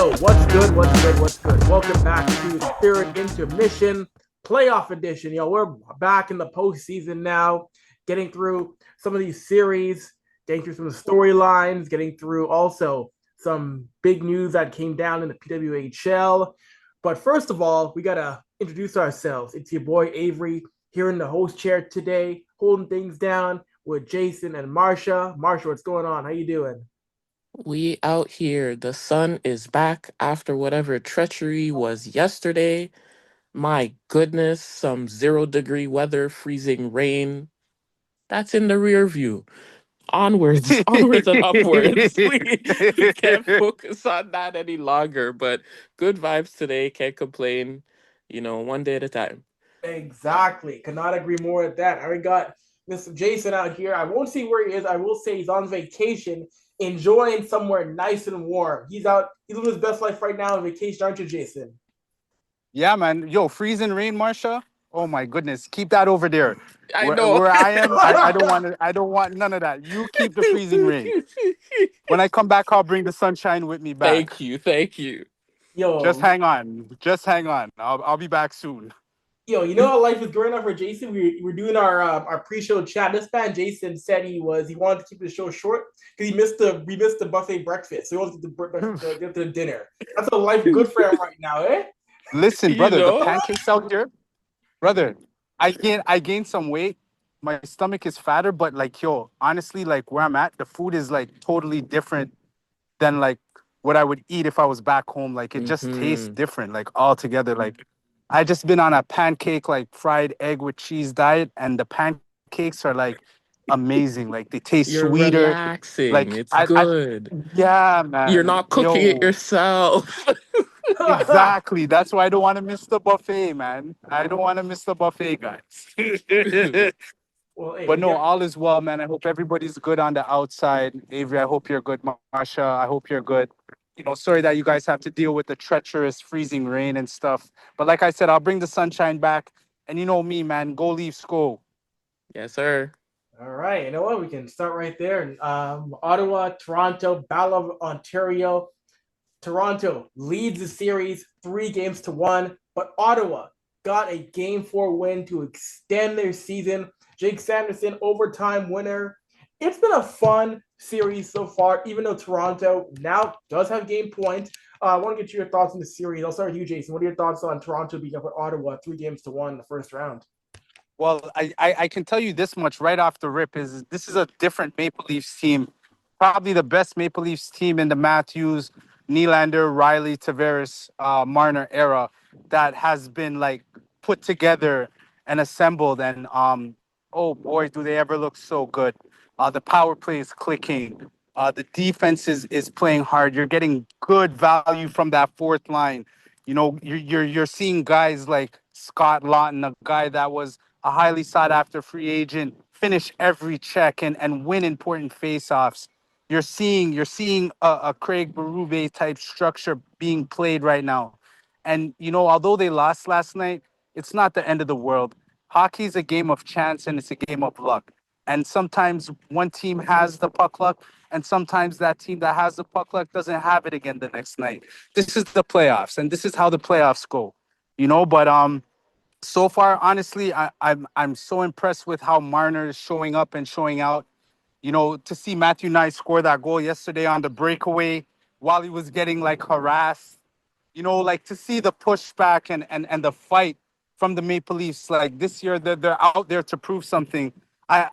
Yo, what's good? What's good? What's good? Welcome back to the third intermission playoff edition. We're back in the postseason now, getting through some of these series, getting through some storylines, getting through also some big news that came down in the PWHL. But first of all, we gotta introduce ourselves. It's your boy Avery here in the host chair today, holding things down with Jason and Marsha. Marsha, what's going on? How you doing? We out here. The sun is back after whatever treachery was yesterday. My goodness, some 0 degree weather, freezing rain. That's in the rear view. Onwards, onwards and upwards. We can't focus on that any longer. But good vibes today. Can't complain. One day at a time. Exactly. Cannot agree more with that. I already got Mr. Jason out here. I won't see where he is. I will say he's on vacation, enjoying somewhere nice and warm. He's out. He's living his best life right now on vacation, aren't you, Jason? Yeah, man. Yo, freezing rain, Marsha. Oh my goodness. Keep that over there. I Where, know. where I am, I don't want it. I don't want none of that. You keep the freezing rain. When I come back, I'll bring the sunshine with me back. Thank you. Thank you. Just Yo, hang on. Just hang on. I'll be back soon. you know how life is going on for Jason. We're doing our pre-show chat. This man Jason said he wanted to keep the show short because we missed the buffet breakfast, so he wants to get to the dinner. That's a life good for him right now, eh? Listen, You brother, the know? pancakes out here, brother. I gained some weight. My stomach is fatter, but like yo, honestly, like where I'm at, the food is like totally different than like what I would eat if I was back home. Like it just tastes Mm-hmm. different, like altogether. Like I just been on a pancake, like fried egg with cheese diet, and the pancakes are like amazing. Like they taste You're sweeter. relaxing. Like It's good. yeah, You're man. not cooking it Yo, yourself. exactly. That's why I don't want to miss the buffet, man. I don't want to miss the buffet, guys. Well, hey, But we no, got all is well, man. I hope everybody's good on the outside. Avery, I hope you're good. Marsha, I hope you're good. Sorry that you guys have to deal with the treacherous freezing rain and stuff. But like I said, I'll bring the sunshine back. And you know me, man. Go Leafs, go. Yes, sir. all right. You know what? We can start right there. Ottawa, Toronto, Battle of Ontario. Toronto leads the series 3 games to 1, but Ottawa got a game 4 win to extend their season. Jake Sanderson, overtime winner. It's been a fun series so far, even though Toronto now does have game point. I want to get your thoughts on the series. I'll start with you, Jason. What are your thoughts on Toronto beating up with Ottawa 3 games to 1 in the first round? Well, I can tell you this much right off the rip is this is a different Maple Leafs team. Probably the best Maple Leafs team in the Matthews, Nylander, Riley, Tavares, Marner era that has been like put together and assembled. And oh boy, do they ever look so good. The power play is clicking. The defense is playing hard. You're getting good value from that fourth line. You're seeing guys like Scott Lawton, a guy that was a highly sought after free agent, finish every check and win important faceoffs. You're seeing a Craig Berube type structure being played right now. And although they lost last night, it's not the end of the world. Hockey is a game of chance and it's a game of luck. And sometimes one team has the puck luck, and sometimes that team that has the puck luck doesn't have it again the next night. This is the playoffs, and this is how the playoffs go. But so far, honestly, I'm so impressed with how Marner is showing up and showing out. To see Matthew Knight score that goal yesterday on the breakaway while he was getting like harassed, like to see the pushback and the fight from the Maple Leafs. Like this year, they're out there to prove something. I,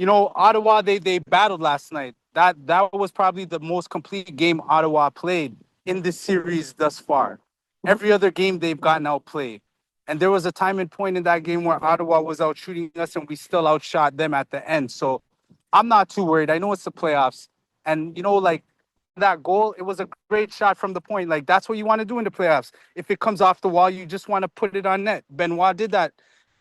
Ottawa, they battled last night. That was probably the most complete game Ottawa played in this series thus far. Every other game they've gotten outplayed. And there was a time and point in that game where Ottawa was out shooting us and we still outshot them at the end. So I'm not too worried. I know it's the playoffs. And, like that goal, it was a great shot from the point. Like, that's what you want to do in the playoffs. If it comes off the wall, you just want to put it on net. Benoit did that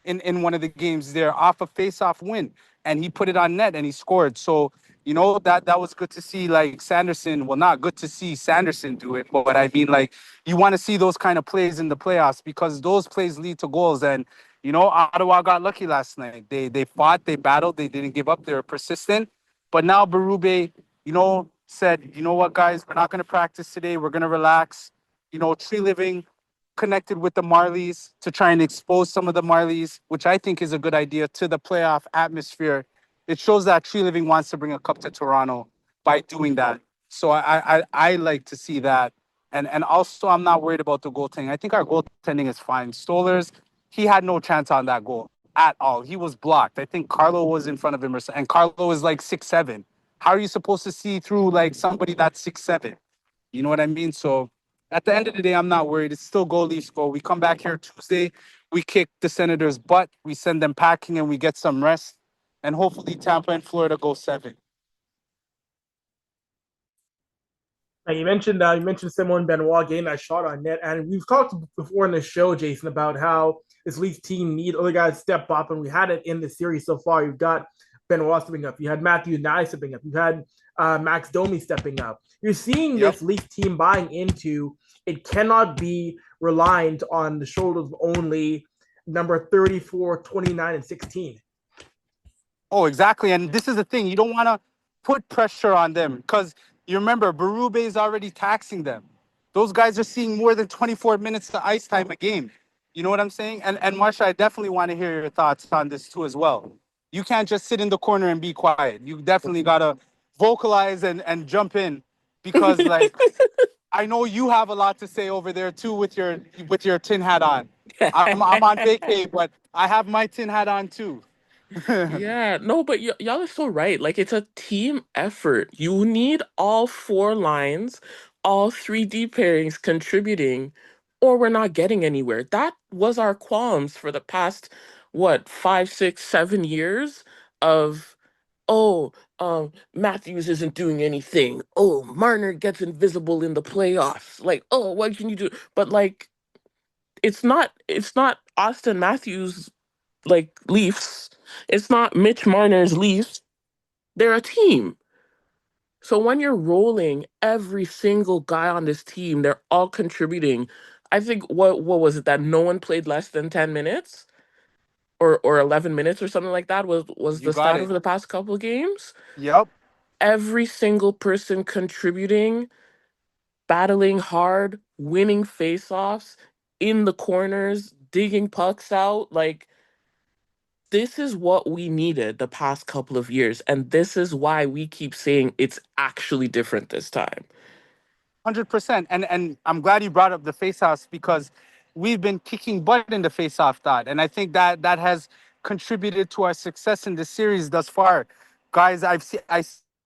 in one of the games there off a face-off win. And he put it on net and he scored. So, that was good to see, like, Sanderson. Well, not good to see Sanderson do it. But I mean, like, you want to see those kind of plays in the playoffs because those plays lead to goals. And Ottawa got lucky last night. They fought, they battled, they didn't give up, they were persistent. But now Berube, said, you know what, guys, we're not going to practice today. We're going to relax. Tree Living connected with the Marlies to try and expose some of the Marlies, which I think is a good idea, to the playoff atmosphere. It shows that Tree Living wants to bring a cup to Toronto by doing that. So I like to see that. And also, I'm not worried about the goaltending. I think our goaltending is fine. Stollers, he had no chance on that goal at all. He was blocked. I think Carlo was in front of him, and Carlo is like 6'7". How are you supposed to see through like somebody that's 6'7"? You know what I mean? So at the end of the day, I'm not worried. It's still go Leafs go. We come back here Tuesday. We kick the Senators' butt. We send them packing and we get some rest. And hopefully Tampa and Florida go 7. You mentioned Simone Benoit getting that shot on net, and we've talked before in the show, Jason, about how this Leafs team need other guys to step up, and we had it in the series so far. You've got Benoit stepping up, you had Matthew Nye stepping up, you've had Max Domi stepping up. You're seeing Yep. this Leafs team buying into it cannot be reliant on the shoulders of only number 34, 29, and 16. Oh, exactly. And this is the thing. You don't want to put pressure on them because you remember Berube is already taxing them. Those guys are seeing more than 24 minutes of ice time a game. You know what I'm saying? And Marsha, I definitely want to hear your thoughts on this too as well. You can't just sit in the corner and be quiet. You definitely gotta vocalize and jump in because like I know you have a lot to say over there too with your tin hat on. I'm on vacay, but I have my tin hat on too. Yeah, no, but y'all are so right. Like, it's a team effort. You need all four lines, all three D pairings contributing, or we're not getting anywhere. That was our qualms for the past, what, 5, 6, 7 years of, oh, Matthews isn't doing anything. Oh, Marner gets invisible in the playoffs. Like, oh, what can you do? But like, it's not Austin Matthews like Leafs. It's not Mitch Marner's Leafs. They're a team. So when you're rolling every single guy on this team, they're all contributing. I think what was it that no one played less than 10 minutes or 11 minutes or something like that was You the got stat it. over the past couple of games. Yep. Every single person contributing, battling hard, winning faceoffs in the corners, digging pucks out. Like, this is what we needed the past couple of years. And this is why we keep saying it's actually different this time. 100%. And I'm glad you brought up the faceoffs because we've been kicking butt in the faceoff dot. And I think that has contributed to our success in the series thus far. Guys, I've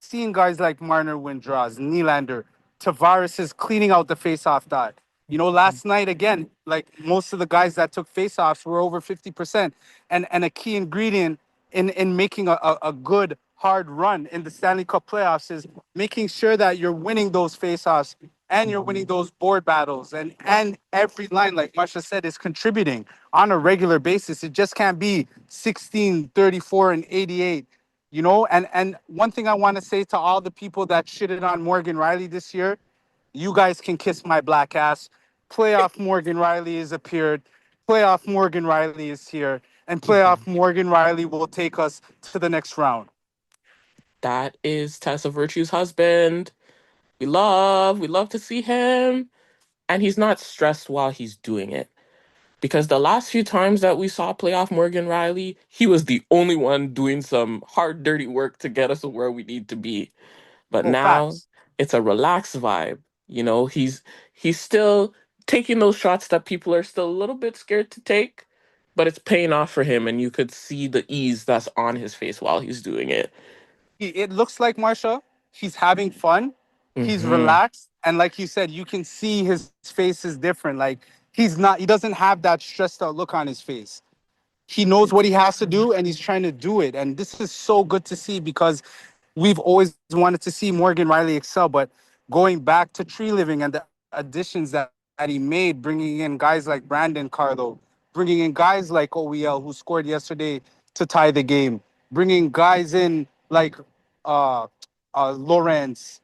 seen guys like Marner win draws, Nylander, Tavares is cleaning out the faceoff dot. Last night again, like most of the guys that took faceoffs were over 50%. And a key ingredient in making a good hard run in the Stanley Cup playoffs is making sure that you're winning those faceoffs and you're winning those board battles and every line, like Marsha said, is contributing on a regular basis. It just can't be 16, 34, and 88. And one thing I want to say to all the people that shitted on Morgan Riley this year, you guys can kiss my black ass. Playoff Morgan Riley has appeared. Playoff Morgan Riley is here. And playoff Morgan Riley will take us to the next round. That is Tessa Virtue's husband. We love to see him. And he's not stressed while he's doing it. Because the last few times that we saw playoff Morgan Riley, he was the only one doing some hard, dirty work to get us to where we need to be. But Oh, now facts. it's a relaxed vibe. He's still taking those shots that people are still a little bit scared to take, but it's paying off for him, and you could see the ease that's on his face while he's doing it. It looks like Marsha, he's having fun. He's Hmm. relaxed. And like you said, you can see his face is different. Like he doesn't have that stressed out look on his face. He knows what he has to do and he's trying to do it. And this is so good to see because we've always wanted to see Morgan Riley excel. But going back to Tree Living and the additions that he made, bringing in guys like Brandon Carlo, bringing in guys like OEL, who scored yesterday to tie the game, bringing guys in like uh, Lawrence,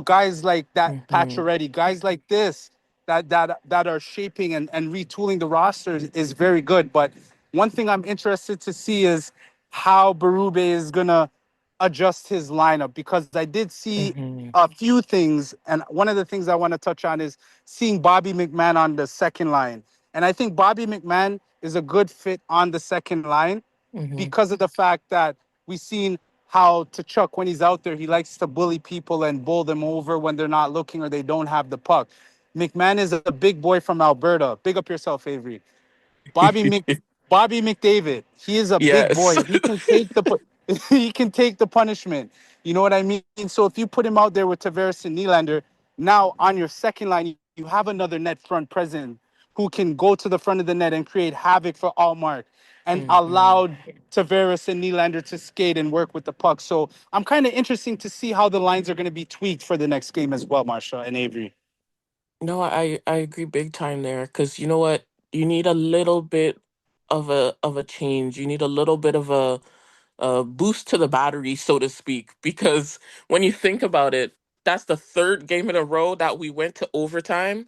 guys like that, Hmm. Pacioretty, guys like this that are shaping and retooling the roster is very good. But one thing I'm interested to see is how Berube is gonna adjust his lineup because I did see Hmm. a few things, and one of the things I want to touch on is seeing Bobby McMahon on the second line. And I think Bobby McMahon is a good fit on the second line Hmm. because of the fact that we've seen how T'Chuk, when he's out there, he likes to bully people and bowl them over when they're not looking or they don't have the puck. McMahon is a big boy from Alberta. Big up yourself, Avery. Bobby Mc Bobby McDavid. He is a big Yes. boy. He can take the he can take the punishment. You know what I mean? So if you put him out there with Tavares and Nylander, now on your second line, you have another net front present who can go to the front of the net and create havoc for Allmark and Hmm. allowed Tavares and Nylander to skate and work with the puck. So I'm kind of interesting to see how the lines are going to be tweaked for the next game as well, Marsha and Avery. No, I agree big time there because you know what? You need a little bit of a change. You need a little bit of a boost to the battery, so to speak, because when you think about it, that's the third game in a row that we went to overtime.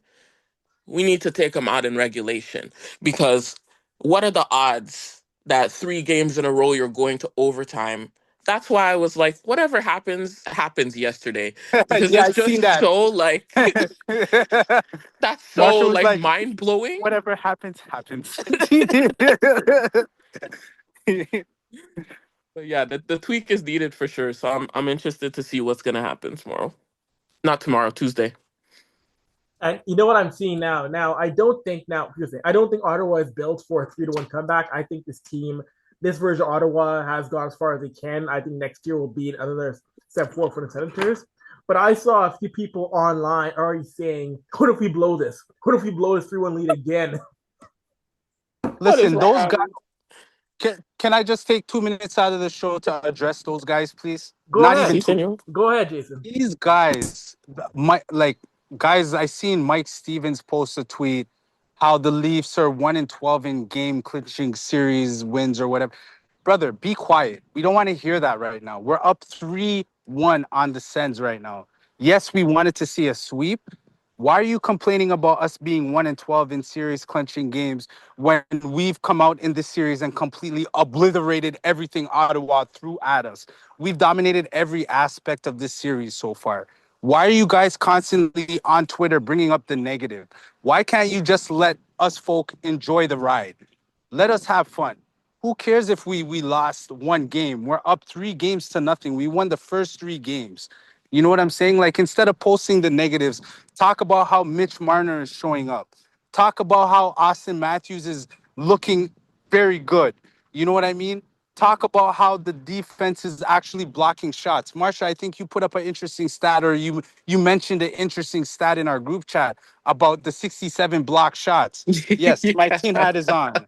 We need to take them out in regulation because what are the odds that 3 games in a row you're going to overtime? That's why I was like, whatever happens, happens yesterday. Because Yeah, it's I seen just that. so like that's so Marsha was like like, mind blowing. whatever happens, happens. But yeah, the tweak is needed for sure. So I'm interested to see what's gonna happen tomorrow. Not tomorrow, Tuesday. And you know what I'm seeing now? Now I don't think now here's the thing. I don't think Ottawa is built for a 3-1 comeback. I think this team, this version of Ottawa has gone as far as they can. I think next year will be another step forward for the Senators. But I saw a few people online already saying, "What if we blow this? What if we blow this 3-1 lead again?" What is Listen, those guys. wrong? Can I just take 2 minutes out of the show to address those guys, please? Go Not ahead. even See, two. senor? Go ahead, Jason. These guys, my like guys, I seen Mike Stevens post a tweet how the Leafs are 1-12 in game clinching series wins or whatever. Brother, be quiet. We don't want to hear that right now. We're up 3-1 on the Sens right now. Yes, we wanted to see a sweep. Why are you complaining about us being 1-12 in series clinching games when we've come out in this series and completely obliterated everything Ottawa threw at us? We've dominated every aspect of this series so far. Why are you guys constantly on Twitter bringing up the negative? Why can't you just let us folk enjoy the ride? Let us have fun. Who cares if we lost one game? We're up 3 games to nothing. We won the first 3 games. You know what I'm saying? Like instead of posting the negatives, talk about how Mitch Marner is showing up. Talk about how Austin Matthews is looking very good. You know what I mean? Talk about how the defense is actually blocking shots. Marsha, I think you put up an interesting stat, or you mentioned an interesting stat in our group chat about the 67 block shots. Yes, my Yeah. team hat is on.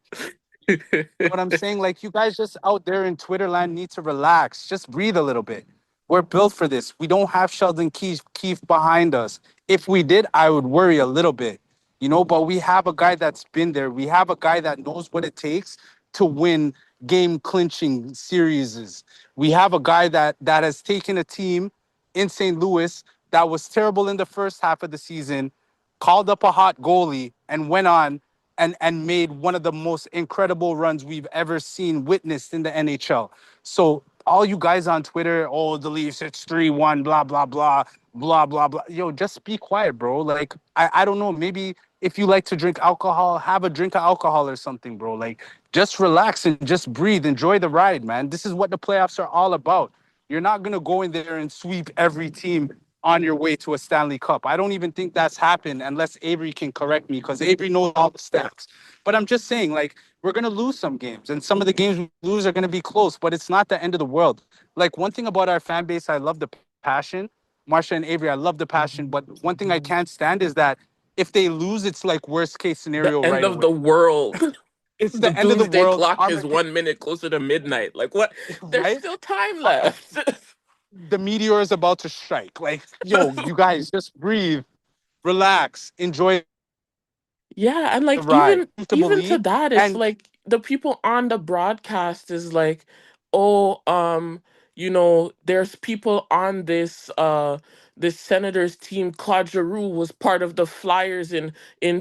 You know what I'm saying? Like you guys just out there in Twitterland need to relax. Just breathe a little bit. We're built for this. We don't have Sheldon Keefe behind us. If we did, I would worry a little bit. You know, but we have a guy that's been there. We have a guy that knows what it takes to win game clinching series. We have a guy that has taken a team in St. Louis that was terrible in the first half of the season, called up a hot goalie, and went on and made one of the most incredible runs we've ever seen witnessed in the NHL. So all you guys on Twitter, oh, the Leafs, it's 3-1, blah, blah, blah, blah, blah, blah. Yo, just be quiet, bro. Like, I don't know, maybe if you like to drink alcohol, have a drink of alcohol or something, bro. Like, just relax and just breathe. Enjoy the ride, man. This is what the playoffs are all about. You're not going to go in there and sweep every team on your way to a Stanley Cup. I don't even think that's happened unless Avery can correct me because Avery knows all the stats. But I'm just saying, like, we're going to lose some games and some of the games we lose are going to be close, but it's not the end of the world. Like, one thing about our fan base, I love the passion. Marsha and Avery, I love the passion. But one thing I can't stand is that if they lose, it's like worst case The scenario end right of the away. world. It's The the end of the doomsday world. clock is 1 minute closer to midnight. Like what? There's Right? still time Uh, left. the meteor is about to strike. Like, yo, you guys just breathe, relax, enjoy Yeah, and the like ride. even to Comfortably. that, it's And like the people on the broadcast is like, oh, there's people on this Senators team. Claude Giroux was part of the Flyers in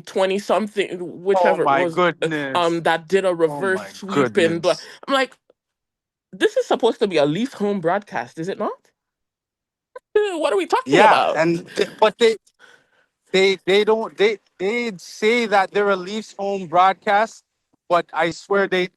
20 something, oh whichever it my was, goodness. that did a Oh reverse my sweep and blah. goodness. I'm like, This is supposed to be a Leafs home broadcast, is it not? What are we talking Yeah, about? but they don't they say that they're a Leafs home broadcast, but I swear they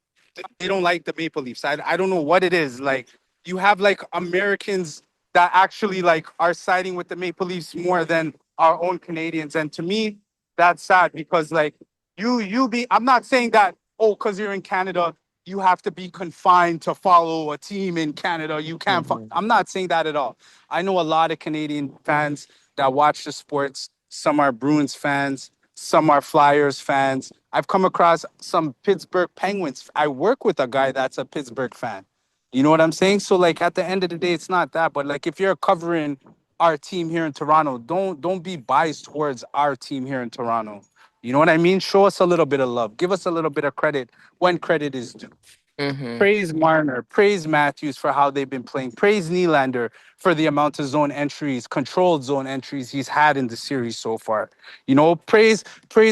don't like the Maple Leafs. I don't know what it is. Like you have like Americans that actually like are siding with the Maple Leafs more than our own Canadians. And to me, that's sad because like I'm not saying that, oh, because you're in Canada, you have to be confined to follow a team in Canada. You can't Mhm. I'm not saying that at all. I know a lot of Canadian fans that watch the sports. Some are Bruins fans, some are Flyers fans. I've come across some Pittsburgh Penguins. I work with a guy that's a Pittsburgh fan. You know what I'm saying? So like at the end of the day, it's not that. But like if you're covering our team here in Toronto, don't be biased towards our team here in Toronto. You know what I mean? Show us a little bit of love. Give us a little bit of credit when credit is due. Mhm. Praise Marner, praise Matthews for how they've been playing. Praise Nylander for the amount of zone entries, controlled zone entries he's had in the series so far. You know, praise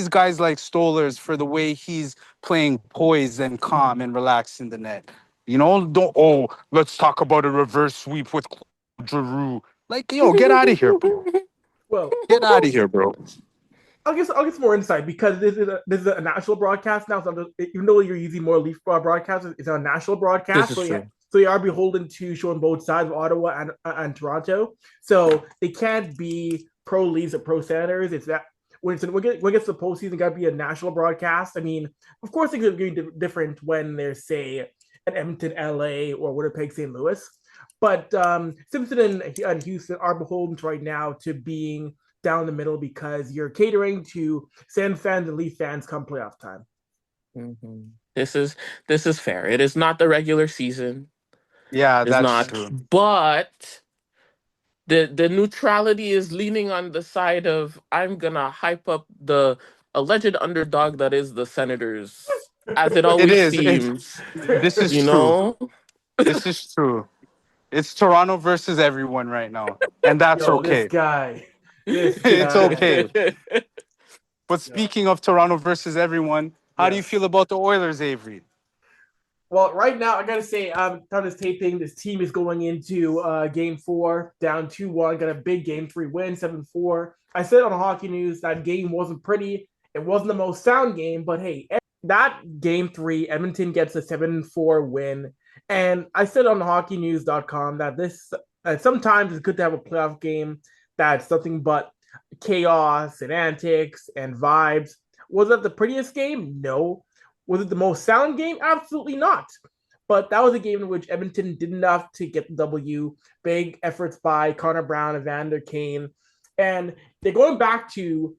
guys like Stolers for the way he's playing poised and calm and relaxed in the net. You know, don't let's talk about a reverse sweep with Giroux. Like, get out of here, bro. Well, Get out of here, bro. I'll get some more insight because this is a national broadcast now. So even though you're using more Leaf broadcasts, it's a national This broadcast. is true. So you are beholden to showing both sides of Ottawa and Toronto. So they can't be pro Leafs or pro Senators. It's that when it gets to the postseason, got to be a national broadcast. I mean, of course, things are going to be different when there's say an Edmonton, LA, or Winnipeg, St. Louis. But Simpson and Houston are beholden right now to being down the middle because you're catering to Sens fans and Leaf fans come playoff time. Mhm. This is fair. It is not the regular season. Yeah, It's that's not, true. but the neutrality is leaning on the side of I'm gonna hype up the alleged underdog that is the Senators, as it It always is. seems. This is You true. know, This is true. It's Toronto versus everyone right now, and that's Yo, okay. this It's guy. okay. But Yo. speaking of Toronto versus everyone, how do you Yes. feel about the Oilers, Avery? Well, right now I gotta say, time this taping, this team is going into game four, down 2-1, got a big game three win, 7-4. I said on Hockey News that game wasn't pretty. It wasn't the most sound game, but hey, that game three, Edmonton gets a 7-4 win. And I said on hockeynews.com that this sometimes it's good to have a playoff game that's nothing but chaos and antics and vibes. Was that the prettiest game? No. Was it the most sound game? Absolutely not. But that was a game in which Edmonton did enough to get the W. Big efforts by Connor Brown and Vander Kane. And they're going back to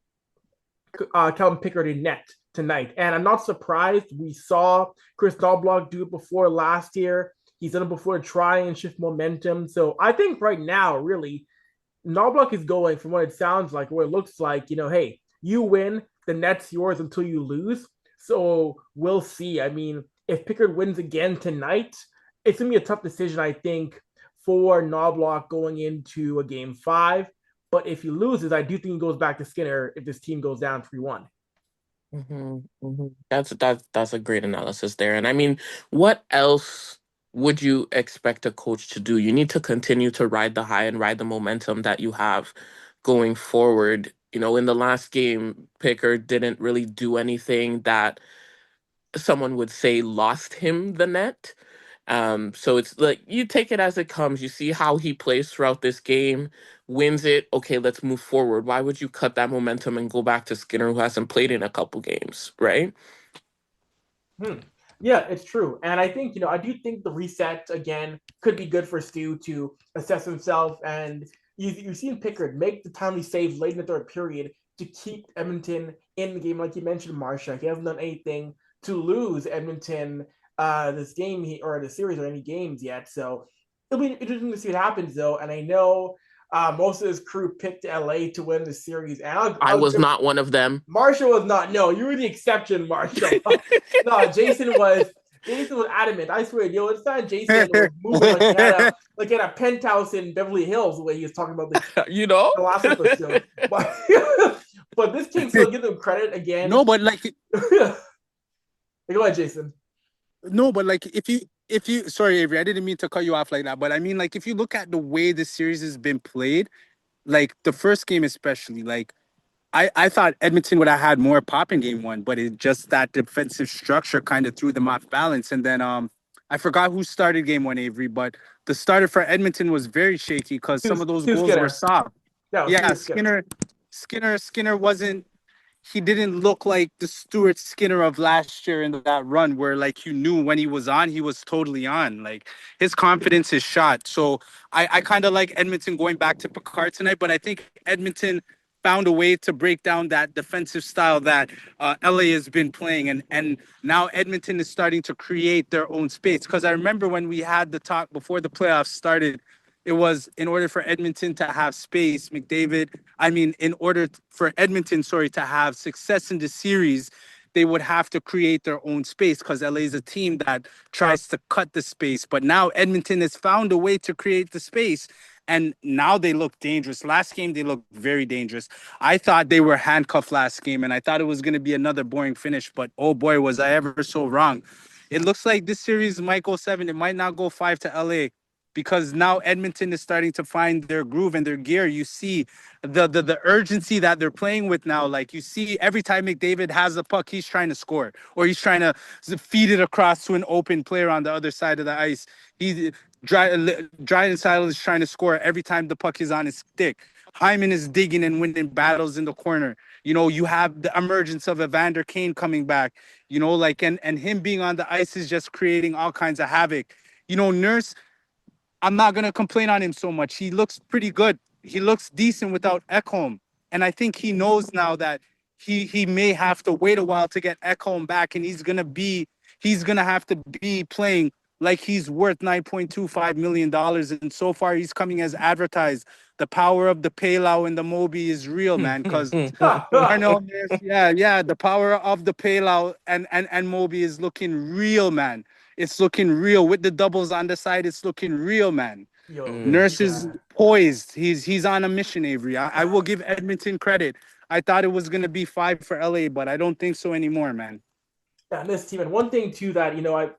Calvin Pickard in net tonight. And I'm not surprised. We saw Chris Knobloch do it before last year. He's done it before to try and shift momentum. So I think right now, really, Knobloch is going from what it sounds like, what it looks like, hey, you win, the net's yours until you lose. So we'll see. I mean, if Pickard wins again tonight, it's going to be a tough decision, I think, for Knobloch going into a game five. But if he loses, I do think he goes back to Skinner if this team goes down 3-1. That's a great analysis there. And I mean, what else would you expect a coach to do? You need to continue to ride the high and ride the momentum that you have going forward. In the last game, Pickard didn't really do anything that someone would say lost him the net. So it's like you take it as it comes. You see how he plays throughout this game, wins it. Okay, let's move forward. Why would you cut that momentum and go back to Skinner, who hasn't played in a couple games, right? Hmm. Yeah, it's true. And I think, I do think the reset again could be good for Stu to assess himself. And you've seen Pickard make the timely save late in the third period to keep Edmonton in the game. Like you mentioned, Marsha, he hasn't done anything to lose Edmonton this game or the series or any games yet. So it'll be interesting to see what happens, though. And I know most of his crew picked LA to win the series. And I I'll was give not one of them. Marshall was not. No, you were the exception, Marshall. No, Jason was. Jason was adamant. I swear, it's not Jason was moving like he had a penthouse in Beverly Hills the way he was talking about you know? the last episode. But but this team still give them credit again. No, but like Go ahead, Jason. no, but like if you sorry, Avery, I didn't mean to cut you off like that, but I mean, like, if you look at the way the series has been played, like the first game especially, like I thought Edmonton would have had more pop in game one, but it just that defensive structure kind of threw them off balance. And then I forgot who started game one, Avery, but the starter for Edmonton was very shaky because some of those Stu goals were Skinner. soft. No, Yeah, Stu Skinner. Skinner wasn't, he didn't look like the Stuart Skinner of last year in that run where like you knew when he was on, he was totally on. Like his confidence is shot. So I kind of like Edmonton going back to Picard tonight, but I think Edmonton found a way to break down that defensive style that LA has been playing. And now Edmonton is starting to create their own space. Because I remember when we had the talk before the playoffs started, it was in order for Edmonton to have space, in order for Edmonton, sorry, to have success in the series, they would have to create their own space because LA is a team that tries to cut the space. But now Edmonton has found a way to create the space. And now they look dangerous. Last game, they looked very dangerous. I thought they were handcuffed last game, and I thought it was going to be another boring finish. But oh boy, was I ever so wrong. It looks like this series might go seven. It might not go five to LA because now Edmonton is starting to find their groove and their gear. You see the urgency that they're playing with now. Like you see every time McDavid has the puck, he's trying to score or he's trying to feed it across to an open player on the other side of the ice. Dryden Silas is trying to score every time the puck is on his stick. Hyman is digging and winning battles in the corner. You know, you have the emergence of Evander Kane coming back, you know, like and him being on the ice is just creating all kinds of havoc. You know, Nurse, I'm not gonna complain on him so much. He looks pretty good. He looks decent without Ekholm, and I think he knows now that he may have to wait a while to get Ekholm back, and he's gonna have to be playing like he's worth $9.25 million. And so far, he's coming as advertised. The power of the Palau and the Moby is real, man. Because Darnell Nurse, yeah, the power of the Palau and Moby is looking real, man. It's looking real with the doubles on the side. It's looking real, man. Yo, Nurse yeah. is poised. He's on a mission, Avery. I will give Edmonton credit. I thought it was gonna be five for LA, but I don't think so anymore, man. Yeah, this team. And one thing too that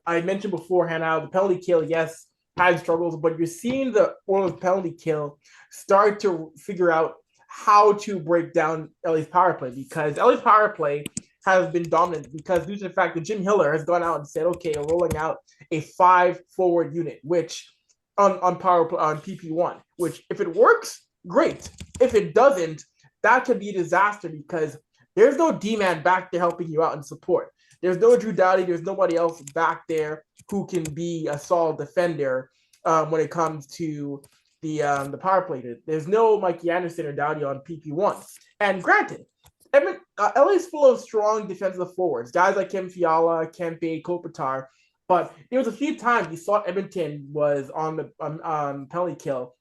I mentioned beforehand, how the penalty kill, yes, had struggles, but you're seeing the Oilers penalty kill start to figure out how to break down LA's power play because LA's power play has been dominant because due to the fact that Jim Hiller has gone out and said, okay, we're rolling out a 5 forward unit, which on power on PP1, which if it works, great. If it doesn't, that could be a disaster because there's no D-man back there helping you out and support. There's no Drew Doughty. There's nobody else back there who can be a solid defender when it comes to the power play. There's no Mikey Anderson or Doughty on PP1. And granted, LA is full of strong defensive forwards, guys like Kim Fiala, Kempe, Kopitar. But there was a few times you saw Edmonton was on the penalty kill.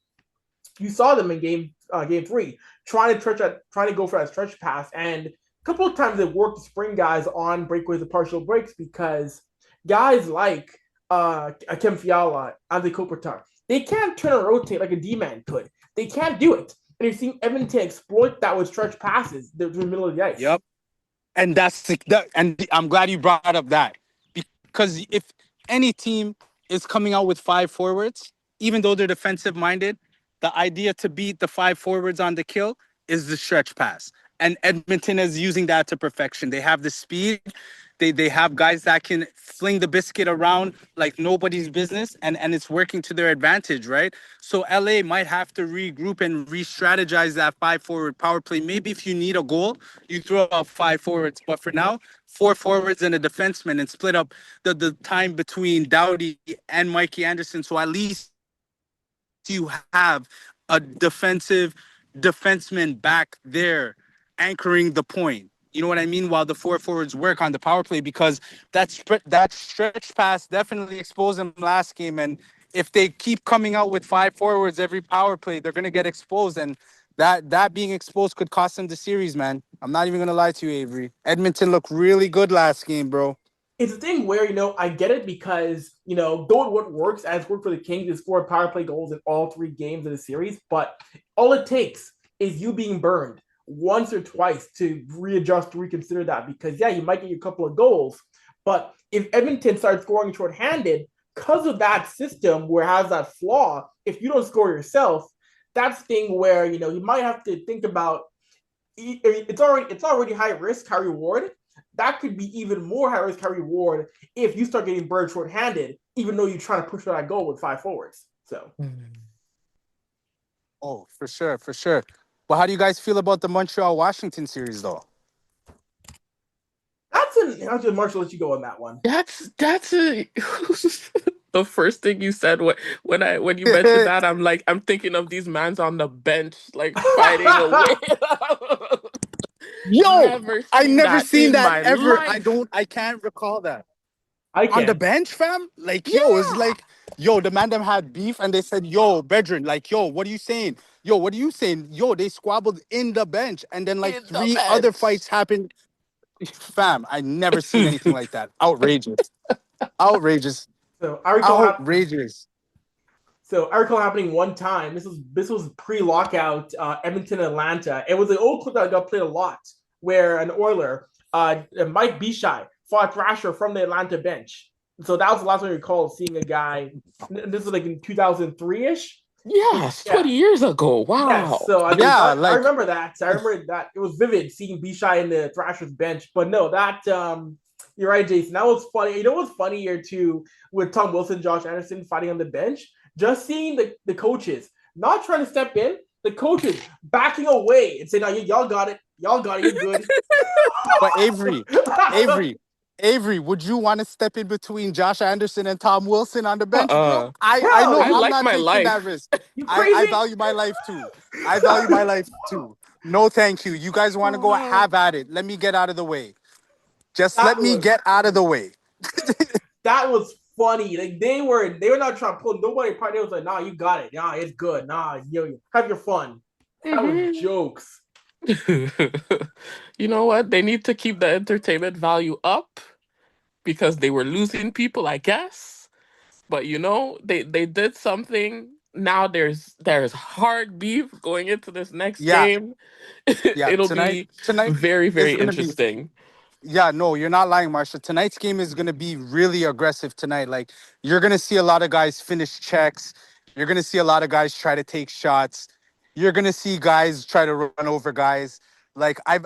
You saw them in game 3 trying to go for that stretch pass, and a couple of times it worked to spring guys on breakaways and partial breaks because guys like Kim Fiala, Anze Kopitar, they can't turn and rotate like a D-man could. They can't do it. And you're seeing Edmonton exploit that with stretch passes through the middle of the ice. Yep. And and I'm glad you brought up that because if any team is coming out with 5 forwards, even though they're defensive minded, the idea to beat the 5 forwards on the kill is the stretch pass. And Edmonton is using that to perfection. They have the speed. They have guys that can fling the biscuit around like nobody's business, and it's working to their advantage, right? So LA might have to regroup and re-strategize that 5 forward power play. Maybe if you need a goal, you throw out 5 forwards. But for now, 4 forwards and a defenseman and split up the time between Doughty and Mikey Anderson. So at least you have a defenseman back there anchoring the point. You know what I mean? While the 4 forwards work on the power play, because that stretch pass definitely exposed them last game. And if they keep coming out with 5 forwards every power play, they're gonna get exposed. And that being exposed could cost them the series, man. I'm not even gonna lie to you, Avery. Edmonton looked really good last game, bro. It's a thing where, I get it because, going what works as worked for the Kings is 4 power play goals in all 3 games of the series. But all it takes is you being burned once or twice to readjust, to reconsider that. Because, yeah, you might get a couple of goals. But if Edmonton starts scoring shorthanded, because of that system where it has that flaw, if you don't score yourself, that's the thing where you might have to think about it's already high risk, high reward. That could be even more high risk, high reward if you start getting burned short-handed, even though you're trying to push for that goal with five forwards. So Oh, for sure, for sure. But how do you guys feel about the Montreal Washington series, though? I'll just Marshall let you go on that one. That's a the first thing you said when you mentioned that, I'm thinking of these mans on the bench like fighting away. Yo, Never I seen never that seen in that my ever. life. I can't recall that. I On the can. bench, fam? Like, yo, it's Yeah, like, yo, the man them had beef and they said, yo, Bedrin, like, yo, what are you saying? Yo, what are you saying? Yo, they squabbled in the bench. And then like in the three other bench. fights happened. Fam, I never seen anything like that. Outrageous. Outrageous. So I recall Outrageous. happening one time. This was pre-lockout Edmonton Atlanta. It was an old clip that got played a lot where an Oiler, Mike Bishai, fought Thrasher from the Atlanta bench. So that was the last time I recall seeing a guy. This was like in 2003 ish. Yes, Yeah. 20 years ago. Yes, Wow. so Yeah, I like, remember that. So I remember that it was vivid seeing Bishai in the Thrashers bench. But no, that you're right, Jason. That was funny. You know what's funnier too with Tom Wilson, Josh Anderson fighting on the bench? Just seeing the coaches not trying to step in, the coaches backing away and saying, "No, y'all got it. Y'all got it. You're good." but Avery, Avery, would you want to step in between Josh Anderson and Tom Wilson on the bench, bro? Uh-uh. I Hell know I no! I'm like not my taking that life. risk. You I crazy? value my life too. I value my life too. No, thank you. You guys want to go have at it. Let me get out of the way. Just that let me was get out of the way. that was funny. Like they were not trying to pull nobody apart. They was like, "Nah, you got it. Nah, it's good. Nah, have your fun." That was Mhm. jokes. You know what? They need to keep the entertainment value up because they were losing people, I guess. But they did something. Now there's hard beef going into this next Yeah, game. yeah. It'll Tonight, be tonight very, is very gonna be. interesting. Yeah, no, you're not lying, Marsha. Tonight's game is going to be really aggressive tonight. Like, you're going to see a lot of guys finish checks. You're going to see a lot of guys try to take shots. You're going to see guys try to run over guys. Like, I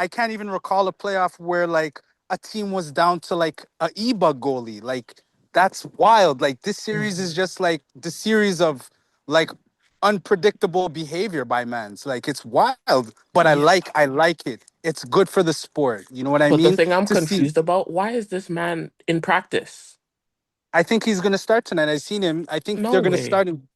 can't even recall a playoff where, like, a team was down to, like, a E-Bug goalie. Like, that's wild. Like, this series is just, like, the series of, like, unpredictable behavior by mans. Like, it's wild, but Yeah. I like it. It's good for the sport. You know what I But the mean? thing I'm To see. confused about, why is this man in practice? I think he's gonna start tonight. I seen him. I think No they're gonna way. start him.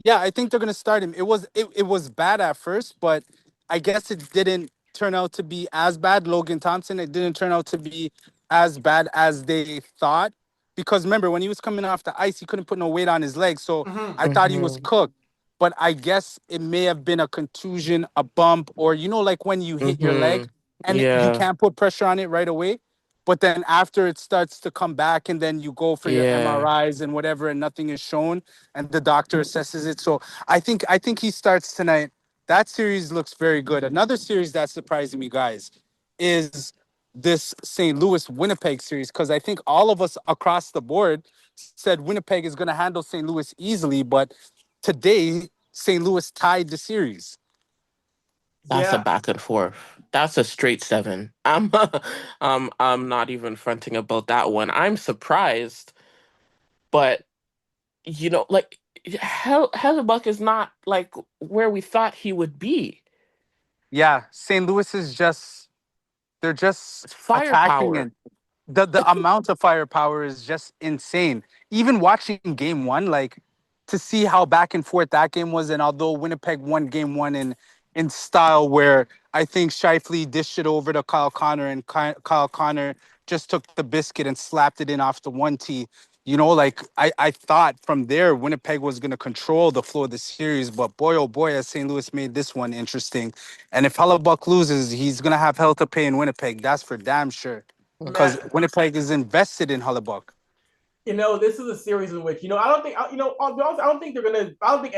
Yeah, I think they're gonna start him. It was bad at first, but I guess it didn't turn out to be as bad. Logan Thompson, it didn't turn out to be as bad as they thought. Because remember, when he was coming off the ice, he couldn't put no weight on his legs. So Mm-hmm. I thought he was Hmm. cooked. But I guess it may have been a contusion, a bump, or like when you hit your Hmm. leg and you Yeah. can't put pressure on it right away. But then after it starts to come back, and then you go for your Yeah. MRIs and whatever, and nothing is shown, and the doctor assesses it. So I think he starts tonight. That series looks very good. Another series that's surprising me, guys, is this St. Louis Winnipeg series, because I think all of us across the board said Winnipeg is going to handle St. Louis easily, but today St. Louis tied the series. That's a Yeah. back and forth. That's a straight seven. I'm not even fronting about that one. I'm surprised, but like Hellebuck is not like where we thought he would be. Yeah, St. Louis is just they're just It's attacking, firepower. and the amount of firepower is just insane. Even watching game one, like to see how back and forth that game was, and although Winnipeg won game one in style, where I think Shifley dished it over to Kyle Connor, and Kyle Connor just took the biscuit and slapped it in off the one tee. Like I thought from there Winnipeg was going to control the flow of the series, but boy oh boy, has St. Louis made this one interesting. And if Hellebuck loses, he's going to have hell to pay in Winnipeg. That's for damn sure. Because Man, Winnipeg is invested in Hellebuck. this is a series in which I don't think I'll be honest, I don't think they're gonna. I don't think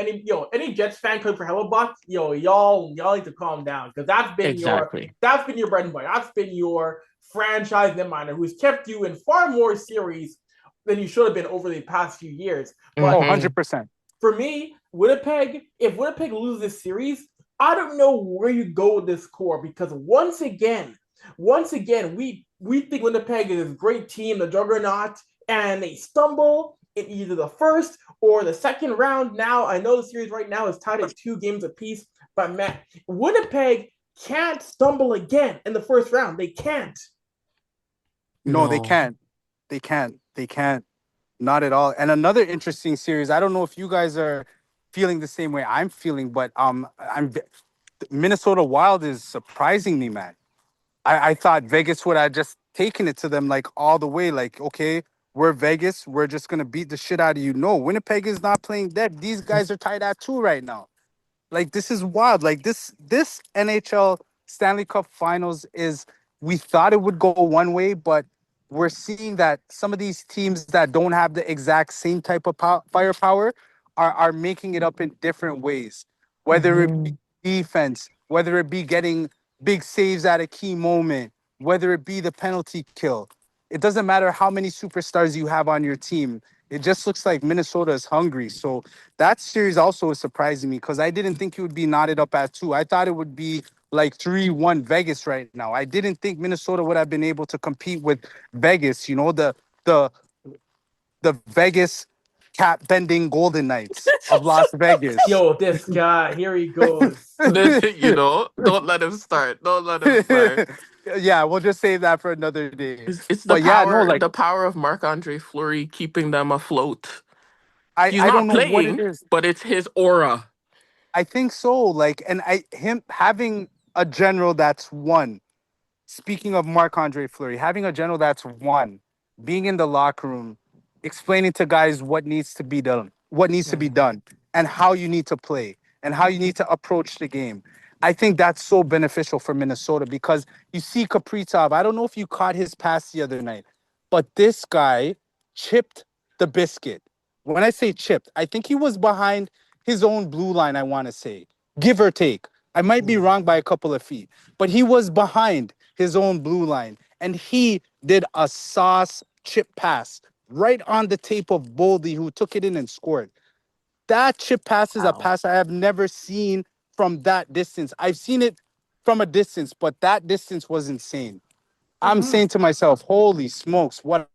any Jets fan could for Hellebuck. Y'all need to calm down because Exactly. that's been your bread and butter. That's been your franchise netminder who's kept you in far more series than you should have been over the past few years. But Oh, Mhm. 100%. for me, Winnipeg, if Winnipeg loses this series, I don't know where you go with this core because once again, we think Winnipeg is a great team, the juggernaut, and they stumble in either the first or the second round. Now, I know the series right now is tied at 2 games apiece, but man, Winnipeg can't stumble again in the first round. They can't. No, they No. can't. They can't. They can't. Not at all. And another interesting series. I don't know if you guys are feeling the same way I'm feeling, but Minnesota Wild is surprising me, man. I thought Vegas would have just taken it to them like all the way. Like, okay, we're Vegas. We're just gonna beat the shit out of you. No, Winnipeg is not playing dead. These guys are tied at 2 right now. Like this is wild. Like this NHL Stanley Cup Finals is we thought it would go one way, but we're seeing that some of these teams that don't have the exact same type of firepower are making it up in different ways. Whether it be Mhm. defense, whether it be getting big saves at a key moment, whether it be the penalty kill. It doesn't matter how many superstars you have on your team. It just looks like Minnesota is hungry. So that series also is surprising me because I didn't think it would be knotted up at 2. I thought it would be like 3-1 Vegas right now. I didn't think Minnesota would have been able to compete with Vegas, the the Vegas cap bending Golden Knights of Las Vegas. Yo, this guy, here he goes. Don't let him start. Don't let him start. Yeah, we'll just save that for another day. It's But yeah, no, like the power of Marc-Andre Fleury keeping them afloat. I He's I don't not know what it playing, is. but it's his aura. I think so. Like, and him having a general that's one. Speaking of Marc-Andre Fleury, having a general that's one, being in the locker room, explaining to guys what needs to be Mhm. done, and how you need to play, and how you need to approach the game. I think that's so beneficial for Minnesota because you see Kaprizov. I don't know if you caught his pass the other night, but this guy chipped the biscuit. When I say chipped, I think he was behind his own blue line, I want to say, give or take. I might be wrong by a couple of feet, but he was behind his own blue line and he did a sauce chip pass right on the tape of Boldy, who took it in and scored. That chip pass is a Wow. pass I have never seen from that distance. I've seen it from a distance, but that distance was insane. I'm Mhm. saying to myself, holy smokes, what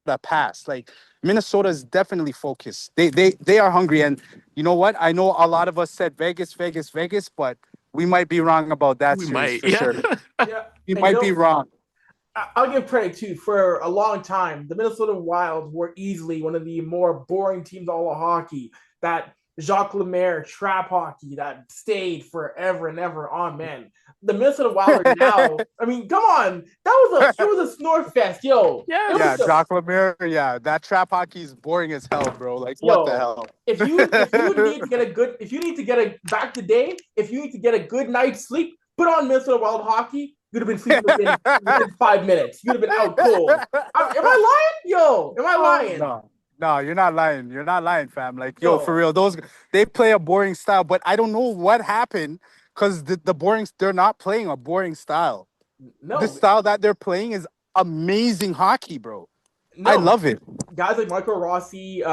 a pass. Like Minnesota is definitely focused. They are hungry. And you know what? I know a lot of us said Vegas, Vegas, Vegas, but we might be wrong about that We series might, for yeah. sure. Yeah, We and you might be know, wrong. I'll give credit too. For a long time, the Minnesota Wild were easily one of the more boring teams in all of hockey. That Jacques Lemaire trap hockey that stayed forever and ever on. Man, the Minnesota Wild are now. I mean, come on, it was a snore fest, yo. It was Yeah, Yes. the Jacques Lemaire. Yeah, that trap hockey is boring as hell, bro. Like, what the yo. hell? If you need to get a back today, if you need to get a good night's sleep, put on Minnesota Wild hockey. You'd have been sleeping within 5 minutes. You'd have been out cold. Am I lying? Yo, am I lying? No, no, you're not lying. You're not lying, fam. Like, yo, for Yo, real, they play a boring style, but I don't know what happened because they're not playing a boring style. The no, style that they're playing is amazing hockey, bro. I no. love it. Guys like Michael Rossi,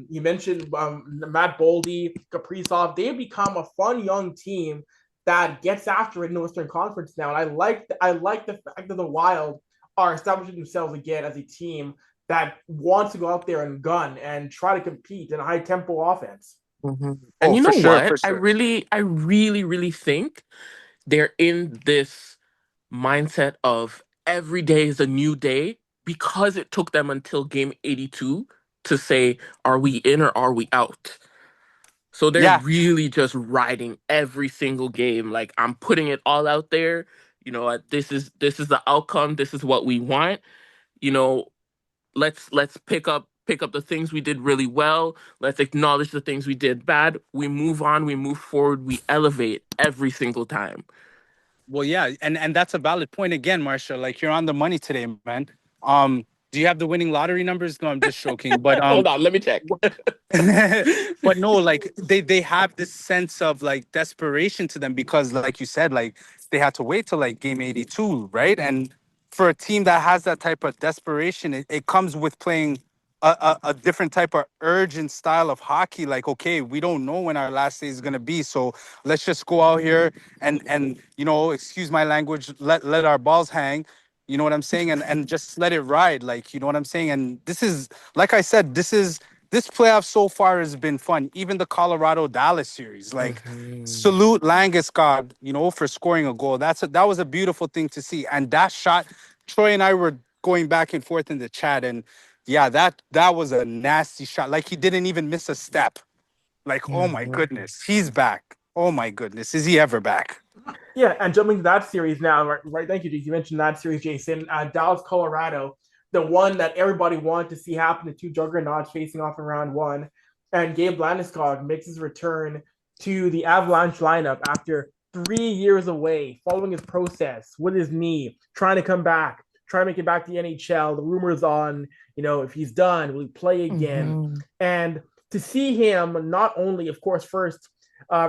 you mentioned Matt Boldy, Kaprizov, they've become a fun young team that gets after it in the Western Conference now. And I like the fact that the Wild are establishing themselves again as a team that wants to go out there and gun and try to compete in a high tempo offense. Mhm. And Oh, you for know sure, what? for sure. I really, really think they're in this mindset of every day is a new day because it took them until game 82 to say, are we in or are we out? So they're Yeah. really just riding every single game. Like I'm putting it all out there. This is the outcome. This is what we want. You know, let's pick up the things we did really well. Let's acknowledge the things we did bad. We move on. We move forward. We elevate every single time. Well, yeah, and that's a valid point again, Marsha. Like you're on the money today, man. Um, do you have the winning lottery numbers? No, I'm just joking. But Hold on, let me check. but no, like they have this sense of like desperation to them because, like you said, like they had to wait till like game 82, right? And for a team that has that type of desperation, it comes with playing a different type of urge and style of hockey. Like, okay, we don't know when our last day is gonna be, so let's just go out here and excuse my language, let our balls hang. You know what I'm saying? And just let it ride. Like, you know what I'm saying? And this is, like I said, this playoff so far has been fun. Even the Colorado Dallas series. Like, Mhm. salute Landeskog, for scoring a goal. That was a beautiful thing to see. And that shot, Troy and I were going back and forth in the chat, and yeah, that was a nasty shot. Like, he didn't even miss a step. Like, oh my Mhm. goodness, he's back. Oh my goodness, is he ever back? Yeah, and jumping to that series now, right? Thank you, Jason. You mentioned that series, Jason. Dallas, Colorado, the one that everybody wanted to see happen, the two juggernauts facing off in round one. And Gabe Landeskog makes his return to the Avalanche lineup after 3 years away, following his process with his knee, trying to come back, trying to make it back to the NHL. The rumors on, if he's done, will he play again? Mhm. And to see him not only, of course, first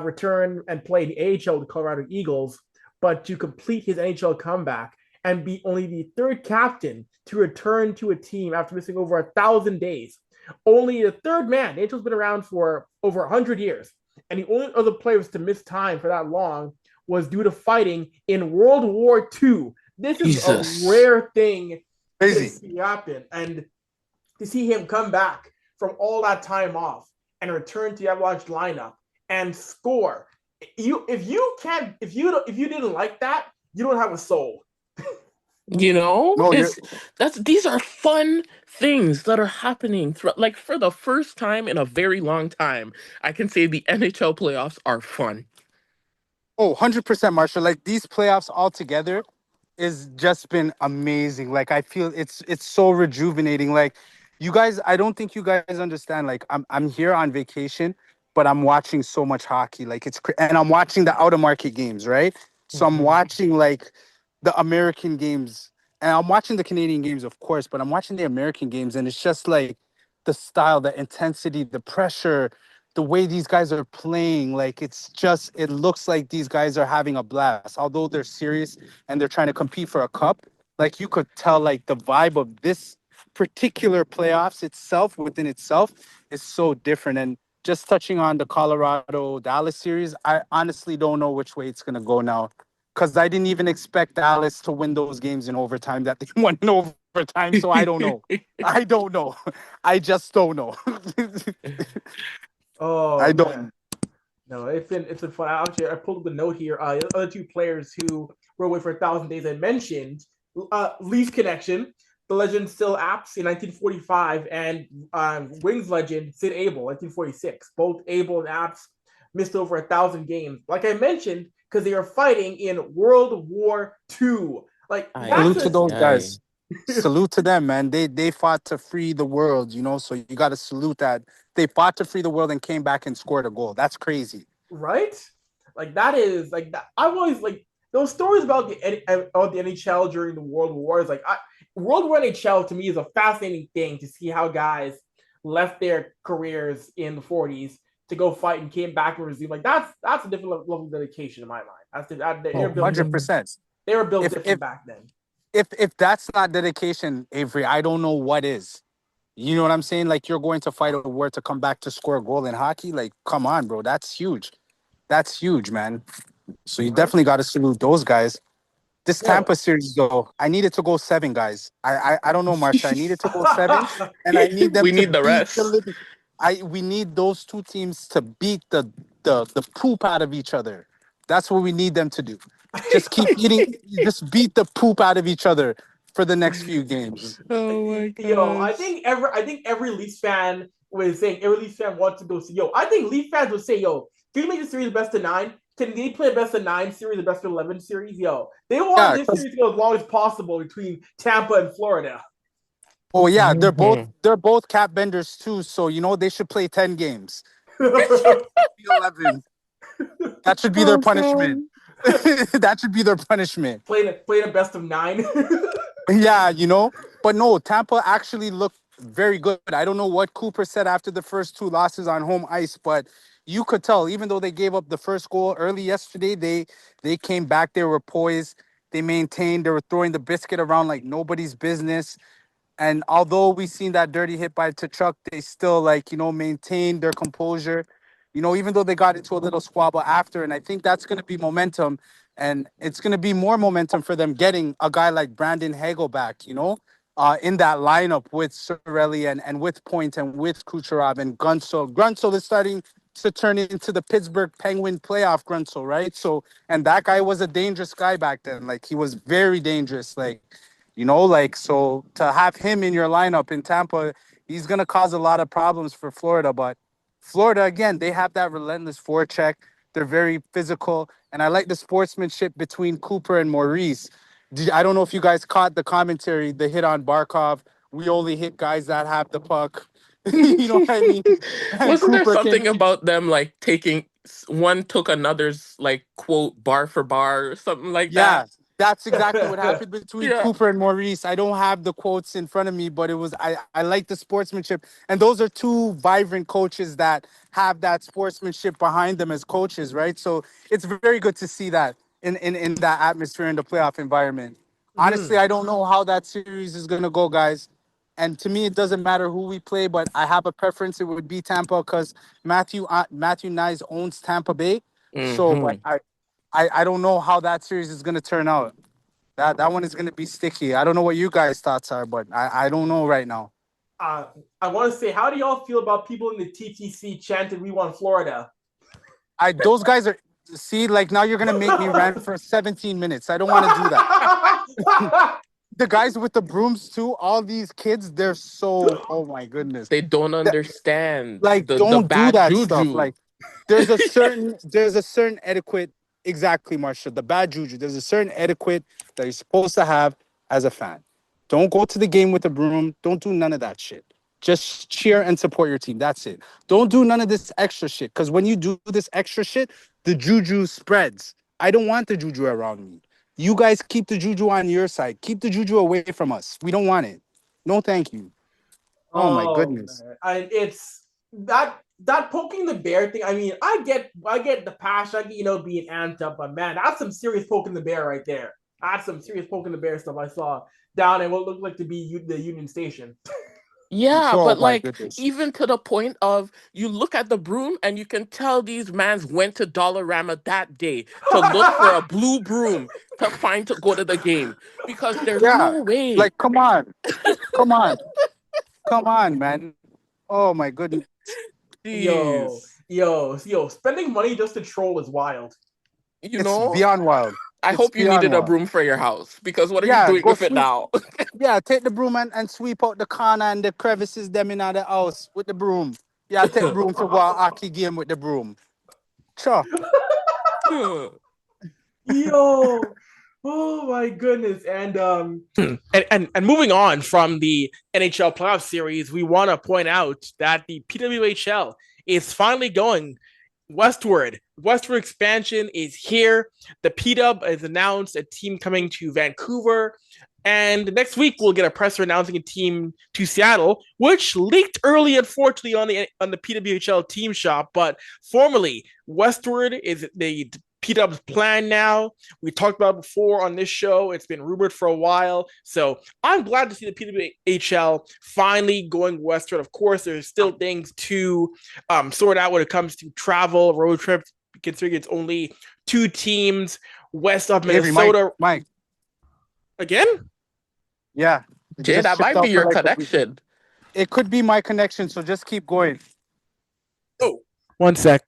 return and play the AHL with the Colorado Eagles, but to complete his NHL comeback and be only the third captain to return to a team after missing over 1,000 days. Only the third man. The NHL's been around for over 100 years, and the only other players to miss time for that long was due to fighting in World War II. This is a Jesus. rare thing to Crazy. see happen, and to see him come back from all that time off and return to the Avalanche lineup and score. If you didn't like that, you don't have a soul. No, you're. These are fun things that are happening throughout, like for the first time in a very long time. I can say the NHL playoffs are fun. Oh, 100%, Marshall. Like, these playoffs altogether is just been amazing. Like, I feel it's so rejuvenating. Like, you guys, I don't think you guys understand. Like, I'm here on vacation, but I'm watching so much hockey. Like, and I'm watching the out of market games, right? So I'm Mhm. watching like the American games, and I'm watching the Canadian games, of course, but I'm watching the American games, and it's just like the style, the intensity, the pressure, the way these guys are playing. Like, it looks like these guys are having a blast, although they're serious and they're trying to compete for a cup. Like, you could tell, like, the vibe of this particular playoffs itself within itself is so different. And just touching on the Colorado Dallas series, I honestly don't know which way it's going to go now, because I didn't even expect Dallas to win those games in overtime that they won in overtime. So I don't know. I don't know. I just don't know. I Oh man, don't. no, it's been fun. Actually, I pulled up the note here. The other two players who were away for 1,000 days I mentioned, Leaf connection, the legend Still Apps in 1945, and Wings legend Sid Abel, 1946. Both Abel and Apps missed over 1,000 games. Like I mentioned, because they are fighting in World War II. Like Aye, that's Salute to a those aye. guys. Salute to them, man. They fought to free the world, so you got to salute that. They fought to free the world and came back and scored a goal. That's crazy. right? Like that is like that. I've always like those stories about the NHL during the World Wars. World War NHL to me is a fascinating thing to see how guys left their careers in the 40s to go fight and came back and resume. Like that's a different level of dedication in my mind. They're Oh, built different. 100%. They were built If if different back then. if that's not dedication, Avery, I don't know what is. You know what I'm saying? Like, you're going to fight a war to come back to score a goal in hockey. Like, come on, bro. That's huge. That's huge, man. So you Right? definitely got to salute those guys. This Yeah. Tampa series, though, I needed to go seven, guys. I don't know, Marsha. I needed to go seven, and I need them We to need the beat the rest. living. We need those two teams to beat the poop out of each other. That's what we need them to do. Just keep eating. Just beat the poop out of each other for the next few games. Oh my Yo, gosh. I think every Leafs fan was saying every Leafs fan wants to go see. Yo, I think Leaf fans would say, yo, can you make the series best of nine? Can they play a best of nine series, a best of 11 series? Yo, they want Yeah, this because series to go as long as possible between Tampa and Florida. oh yeah, they're both Mhm. they're both cap benders too. So they should play 10 games. playing 11. That should be their Oh punishment. god. That should be their punishment. playing a best of nine. Yeah, but no, Tampa actually looked very good. I don't know what Cooper said after the first two losses on home ice, but you could tell, even though they gave up the first goal early yesterday, they came back, they were poised, they maintained, they were throwing the biscuit around like nobody's business. And although we seen that dirty hit by T'Chuk, they still maintained their composure. Even though they got into a little squabble after, and I think that's going to be momentum, and it's going to be more momentum for them getting a guy like Brandon Hagel back. In that lineup with Sorelli and with Point and with Kucherov and Gunsel. Grunsel is starting to turn into the Pittsburgh Penguin playoff Grunsel, right? So, and that guy was a dangerous guy back then. Like, he was very dangerous. So to have him in your lineup in Tampa, he's going to cause a lot of problems for Florida. But Florida, again, they have that relentless forecheck. They're very physical. And I like the sportsmanship between Cooper and Maurice. I don't know if you guys caught the commentary, the hit on Barkov. We only hit guys that have the puck. You know what I mean? And Wasn't there Cooper something came. about them like taking one took another's like quote bar for bar or something like Yeah, that? that's exactly what happened between Yeah. Cooper and Maurice. I don't have the quotes in front of me, but I like the sportsmanship. And those are two vibrant coaches that have that sportsmanship behind them as coaches, right? So it's very good to see that in that atmosphere in the playoff environment. Honestly, Mhm. I don't know how that series is gonna go, guys. And to me, it doesn't matter who we play, but I have a preference. It would be Tampa because Matthew Nyes owns Tampa Bay. So, but Hmm. I don't know how that series is going to turn out. That one is going to be sticky. I don't know what you guys' thoughts are, but I don't know right now. uh, I want to say, how do y'all feel about people in the TTC chanting "We want Florida"? Those guys are see like now you're going to make me rant for 17 minutes. I don't want to do that. The guys with the brooms too, all these kids, they're so oh my goodness. They don't That- understand like the don't do bad that stuff. juju. Like there's a certain etiquette. Exactly, Marsha. The bad juju. There's a certain etiquette that you're supposed to have as a fan. Don't go to the game with a broom. Don't do none of that shit. Just cheer and support your team. That's it. Don't do none of this extra shit. Because when you do this extra shit, the juju spreads. I don't want the juju around me. You guys keep the juju on your side. Keep the juju away from us. We don't want it. No, thank you. Oh my Oh goodness. man, it's that poking the bear thing. I mean, I get the passion, I get being amped up, but man, that's some serious poking the bear right there. That's some serious poking the bear stuff I saw down in what looked like to be the Union Station. Yeah, Oh but my like goodness. even to the point of you look at the broom and you can tell these mans went to Dollarama that day to look for a blue broom to find to go to the game because there's Yeah. no way. Like, come on. Come on. Come on, man. Oh my goodness. yo, Jeez. yo, spending money just to troll is wild. You It's know, beyond wild. I It's hope you beyond needed a wild. broom for your house because what are you Yeah, doing go with it sweep. now? Yeah, take the broom and sweep out the corner and the crevices them in the house with the broom. Yeah, take broom to go a hockey game with the broom. Sure. Yo, oh my goodness. And moving on from the NHL playoff series, we want to point out that the PWHL is finally going westward. Westward expansion is here. The PW has announced a team coming to Vancouver. And next week we'll get a presser announcing a team to Seattle, which leaked early, unfortunately, on the PWHL team shop. But formally, Westward is the P-Dub's plan now. We talked about it before on this show. It's been rumored for a while. So I'm glad to see the PWHL finally going westward. Of course, there's still things to sort out when it comes to travel, road trips, considering it's only two teams west of Avery, Mike, Minnesota. Mike. Again? Yeah. It Jay, just that shipped might be out for your like a week. connection. It could be my connection, so just keep going. Oh, one sec.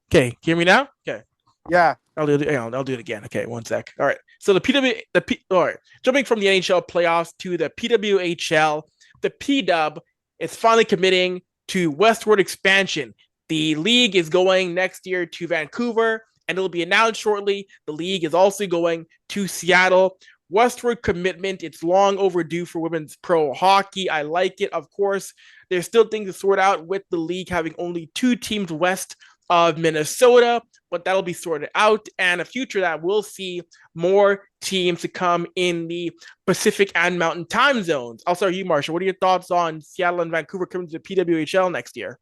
Okay, hear me now? Okay. Yeah. I'll do it again. Okay, one sec. All right. So all right. Jumping from the NHL playoffs to the PWHL, the PW is finally committing to westward expansion. The league is going next year to Vancouver, and it'll be announced shortly. The league is also going to Seattle. Westward commitment. It's long overdue for women's pro hockey. I like it. Of course, there's still things to sort out with the league having only two teams west of Minnesota, but that'll be sorted out. And a future that we'll see more teams to come in the Pacific and Mountain time zones. I'll start with you, Marshall. What are your thoughts on Seattle and Vancouver coming to the PWHL next year?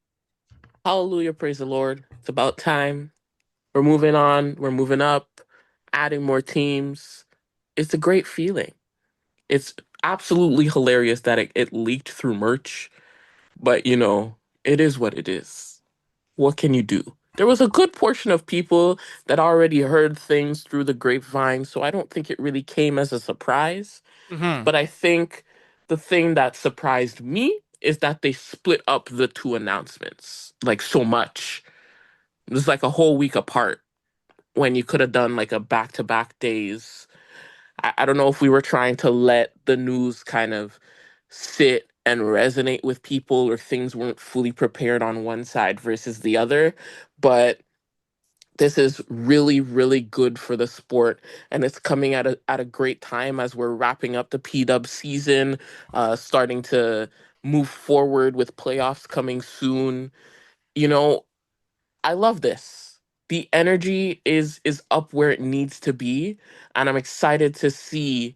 Hallelujah, praise the Lord. It's about time. We're moving on, we're moving up, adding more teams. It's a great feeling. It's absolutely hilarious that it leaked through merch, but it is what it is. What can you do? There was a good portion of people that already heard things through the grapevine, so I don't think it really came as a surprise. Hmm. But I think the thing that surprised me is that they split up the two announcements like so much. It was like a whole week apart when you could have done like a back to back days. I don't know if we were trying to let the news kind of sit and resonate with people, or things weren't fully prepared on one side versus the other. But this is really, really good for the sport, and it's coming at a great time as we're wrapping up the P-Dub season, starting to move forward with playoffs coming soon. You know, I love this. The energy is up where it needs to be, and I'm excited to see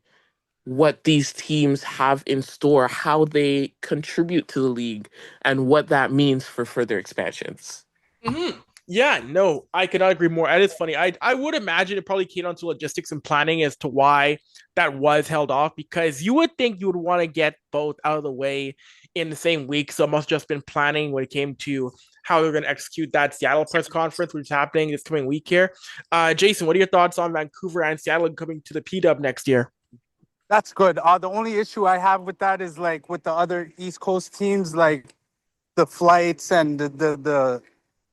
what these teams have in store, how they contribute to the league, and what that means for further expansions. Hmm. Yeah, no, I could not agree more. It is funny. I would imagine it probably came down to logistics and planning as to why that was held off, because you would think you would want to get both out of the way in the same week. So it must have just been planning when it came to how they're going to execute that Seattle press conference, which is happening this coming week here. Jason, what are your thoughts on Vancouver and Seattle coming to the P Dub next year? That's good. The only issue I have with that is like with the other East Coast teams, like the flights and the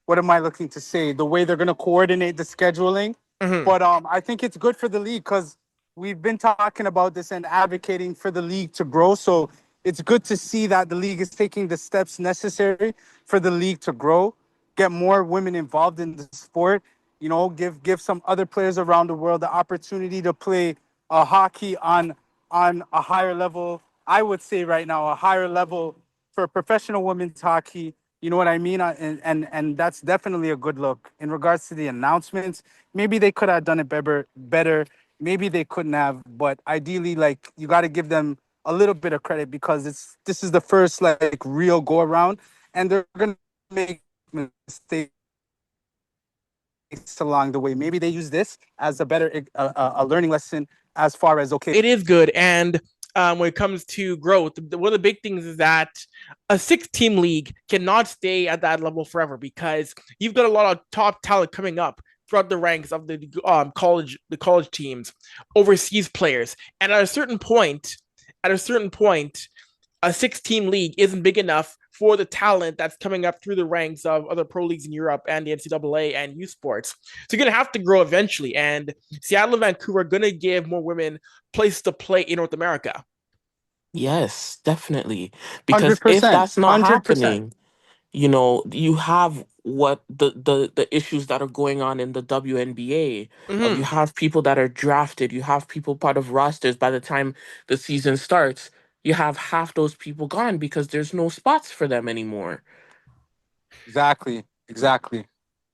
what am I looking to say? The way they're going to coordinate the scheduling. Hmm. But I think it's good for the league because we've been talking about this and advocating for the league to grow. So it's good to see that the league is taking the steps necessary for the league to grow, get more women involved in the sport. Give some other players around the world the opportunity to play hockey on a higher level. I would say right now a higher level for professional women's hockey. You know what I mean? And that's definitely a good look. In regards to the announcements, maybe they could have done it better. Maybe they couldn't have, but ideally, like you got to give them a little bit of credit because this is the first like real go around, and they're gonna make mistakes along the way. Maybe they use this as a better a learning lesson as far as okay. It is good. And when it comes to growth, one of the big things is that a 6 team league cannot stay at that level forever, because you've got a lot of top talent coming up throughout the ranks of the college teams, overseas players, and at a certain point, a 6 team league isn't big enough for the talent that's coming up through the ranks of other pro leagues in Europe and the NCAA and U Sports. So you're going to have to grow eventually. And Seattle and Vancouver are going to give more women places to play in North America. Yes, definitely. Hundred Because if percent, that's not 100%. happening, you have what the issues that are going on in the WNBA. You Mm-hmm. have people that are drafted, you have people part of rosters. By the time the season starts, you have half those people gone because there's no spots for them anymore. Exactly, exactly.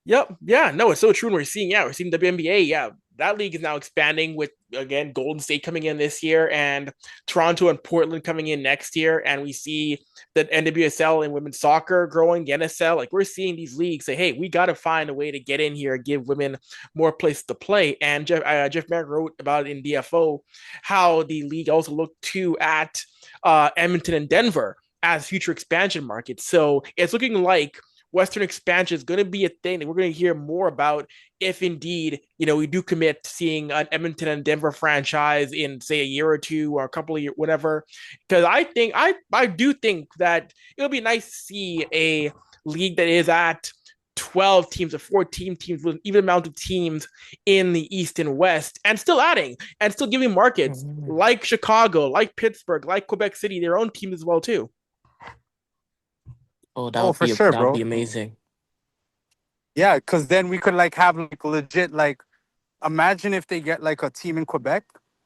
Yep. Yeah. No, it's so true. And we're seeing WNBA. Yeah, that league is now expanding with, again, Golden State coming in this year and Toronto and Portland coming in next year. And we see the NWSL and women's soccer growing, the NSL. Like, we're seeing these leagues say, hey, we got to find a way to get in here and give women more places to play. And Jeff Merrick wrote about it in DFO how the league also looked to at Edmonton and Denver as future expansion markets. So it's looking like Western expansion is going to be a thing that we're going to hear more about if indeed, we do commit to seeing an Edmonton and Denver franchise in, say, a year or two or a couple of years, whatever. Because I do think that it'll be nice to see a league that is at 12 teams or 14 teams with an even amount of teams in the East and West, and still adding and still giving markets Mhm. like Chicago, like Pittsburgh, like Quebec City, their own teams as well too. Oh, Oh, for sure, that would be bro. amazing. Yeah, because then we could like have like legit like imagine if they get like a team in Quebec.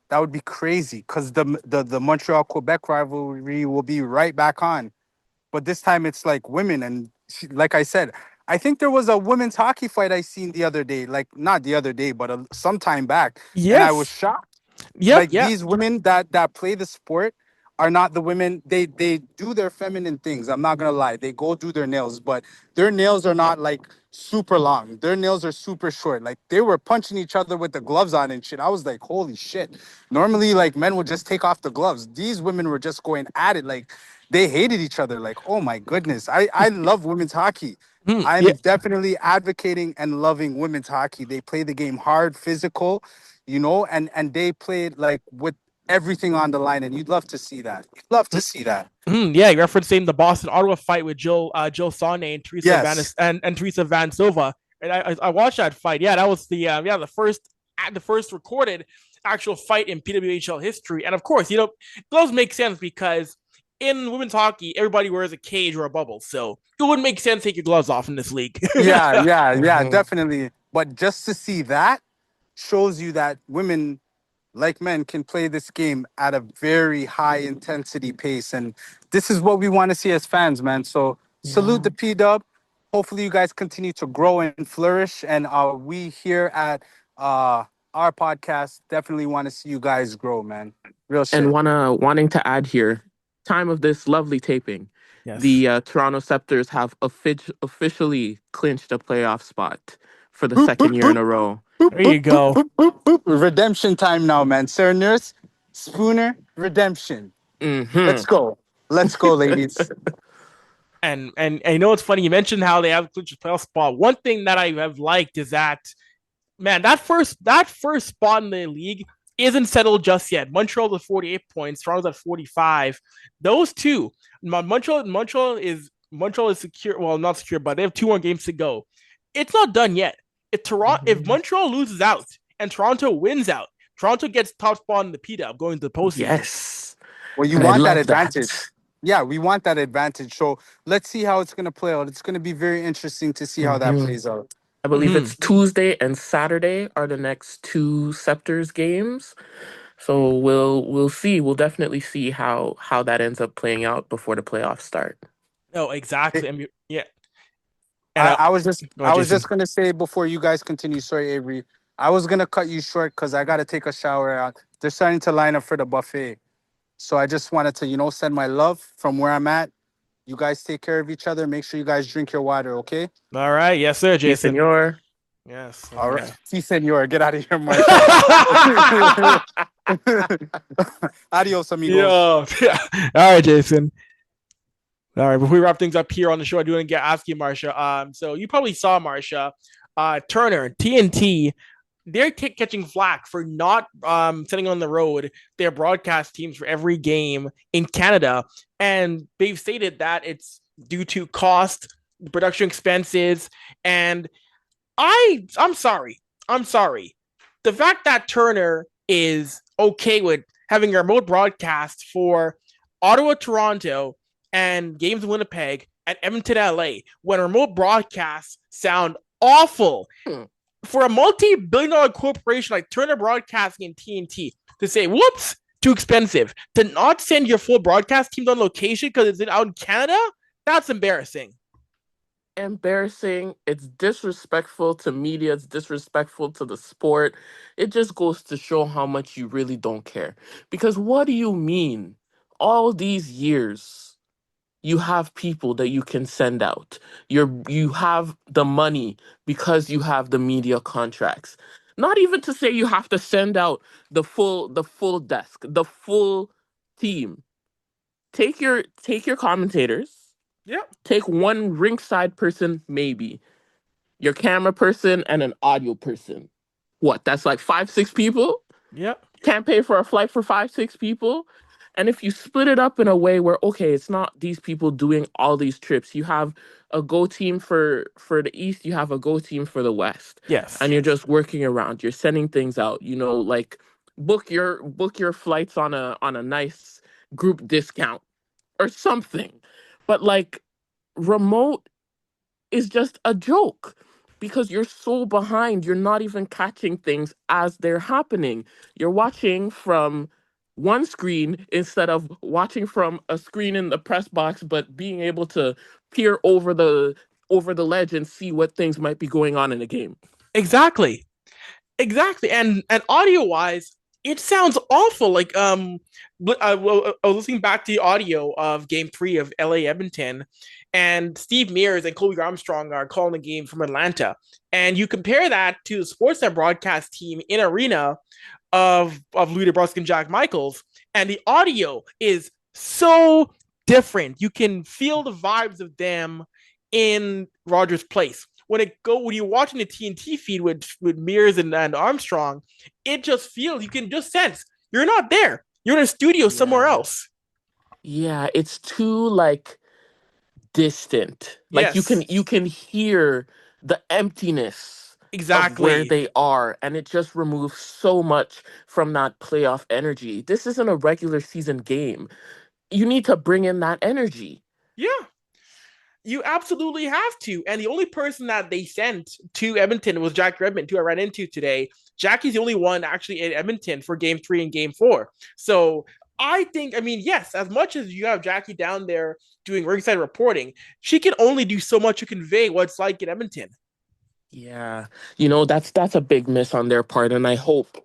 That would be crazy because the Montreal Quebec rivalry will be right back on. But this time it's like women and like I said, I think there was a women's hockey fight I seen the other day, like not the other day, but some time back, and I was Yes. shocked. Yep. Like Yeah. these women that play the sport are not the women. They do their feminine things. I'm not gonna lie. They go do their nails, but their nails are not like super long. Their nails are super short. Like they were punching each other with the gloves on and shit. I was like, holy shit. Normally, like men would just take off the gloves. These women were just going at it. Like they hated each other. Like, oh my goodness. I love women's hockey. Yeah. I'm definitely advocating and loving women's hockey. They play the game hard, physical, and they play it like with everything on the line. And you'd love to see that. You'd love to see that. Yeah, you're referencing the Boston Ottawa fight with Jill Sonne and Teresa Yes. and Teresa Vansova. And I watched that fight. Yeah, that was the first recorded actual fight in PWHL history. And of course, gloves make sense because in women's hockey, everybody wears a cage or a bubble, so it wouldn't make sense to take your gloves off in this league. Yeah, definitely. But just to see that shows you that women, like men, can play this game at a very high intensity pace. And this is what we want to see as fans, man. So salute the P Dub. Hopefully you guys continue to grow and flourish. And we here at our podcast definitely want to see you guys grow, man. Real shit. And wanting to add here, time of this lovely taping, Yes. the Toronto Scepters have officially clinched a playoff spot for the second year in a row. There you go. Redemption time now, man. Sir Nurse, Spooner, redemption. Let's go. Let's go, ladies. And you know what's funny? You mentioned how they have clinched a playoff spot. One thing that I have liked is that, man, that first spot in the league isn't settled just yet. Montreal's at 48 points, Toronto's at 45. Those two, Montreal is secure. Well, not secure, but they have 2 more games to go. It's not done yet. If Montreal loses out and Toronto wins out, Toronto gets top spot in the PDUB going to the postseason. Yes. Well, you want that advantage. Yeah, we want that advantage. So let's see how it's going to play out. It's going to be very interesting to see how that plays out. I believe it's Tuesday and Saturday are the next 2 Scepters games. So we'll see. We'll definitely see how that ends up playing out before the playoffs start. Oh, exactly. Yeah. And I was just gonna say before you guys continue. Sorry, Avery. I was gonna cut you short because I gotta take a shower. They're starting to line up for the buffet, so I just wanted to send my love from where I'm at. You guys take care of each other. Make sure you guys drink your water, okay? All right. Yes, sir, Jason. Sí, senor. Yes. All right. Sí, senor. Get out of here, Mike. Adios, amigos. Yo. All right, Jason. All right. Before we wrap things up here on the show, I do want to ask you, Marsha. So you probably saw Marsha, Turner, TNT. They're catching flack for not sending on the road their broadcast teams for every game in Canada, and they've stated that it's due to cost, production expenses, and I'm sorry. The fact that Turner is okay with having a remote broadcast for Ottawa, Toronto, and games in Winnipeg and Edmonton, LA, when remote broadcasts sound awful. For a multi-billion-dollar corporation like Turner Broadcasting and TNT to say, whoops, too expensive, to not send your full broadcast teams on location because it's out in Canada, that's embarrassing. Embarrassing. It's disrespectful to media. It's disrespectful to the sport. It just goes to show how much you really don't care. Because what do you mean? All these years, you have people that you can send out. You have the money because you have the media contracts. Not even to say you have to send out the full desk, the full team. Take your commentators. Yep. Take one ringside person, maybe. Your camera person and an audio person. What? That's like 5-6 people? Yep. Can't pay for a flight for 5-6 people? And if you split it up in a way where, okay, it's not these people doing all these trips. You have a go team for the East, you have a go team for the West. Yes. And you're just working around. You're sending things out. Like book your flights on a nice group discount or something. But like remote is just a joke because you're so behind. You're not even catching things as they're happening. You're watching from one screen instead of watching from a screen in the press box, but being able to peer over the ledge and see what things might be going on in a game. Exactly. And audio wise, It sounds awful. I was listening back to the audio of Game Three of LA Edmonton, and Steve Mears and Colby Armstrong are calling the game from Atlanta. And you compare that to the Sportsnet broadcast team in arena of Louis DeBrusque and Jack Michaels, and the audio is so different. You can feel the vibes of them in Rogers Place. When you're watching the TNT feed with Mears and Armstrong, it just feels, you can just sense you're not there. You're in a studio somewhere Yeah. else. Yeah, it's too like distant. Like Yes, you can hear the emptiness of where exactly. they are, and it just removes so much from that playoff energy. This isn't a regular season game. You need to bring in that energy. Yeah, you absolutely have to. And the only person that they sent to Edmonton was Jack Redmond, who I ran into today. Jackie's the only one actually in Edmonton for game three and game four. So I think, I mean, yes, as much as you have Jackie down there doing ringside reporting, she can only do so much to convey what it's like in Edmonton. Yeah. That's a big miss on their part, and I hope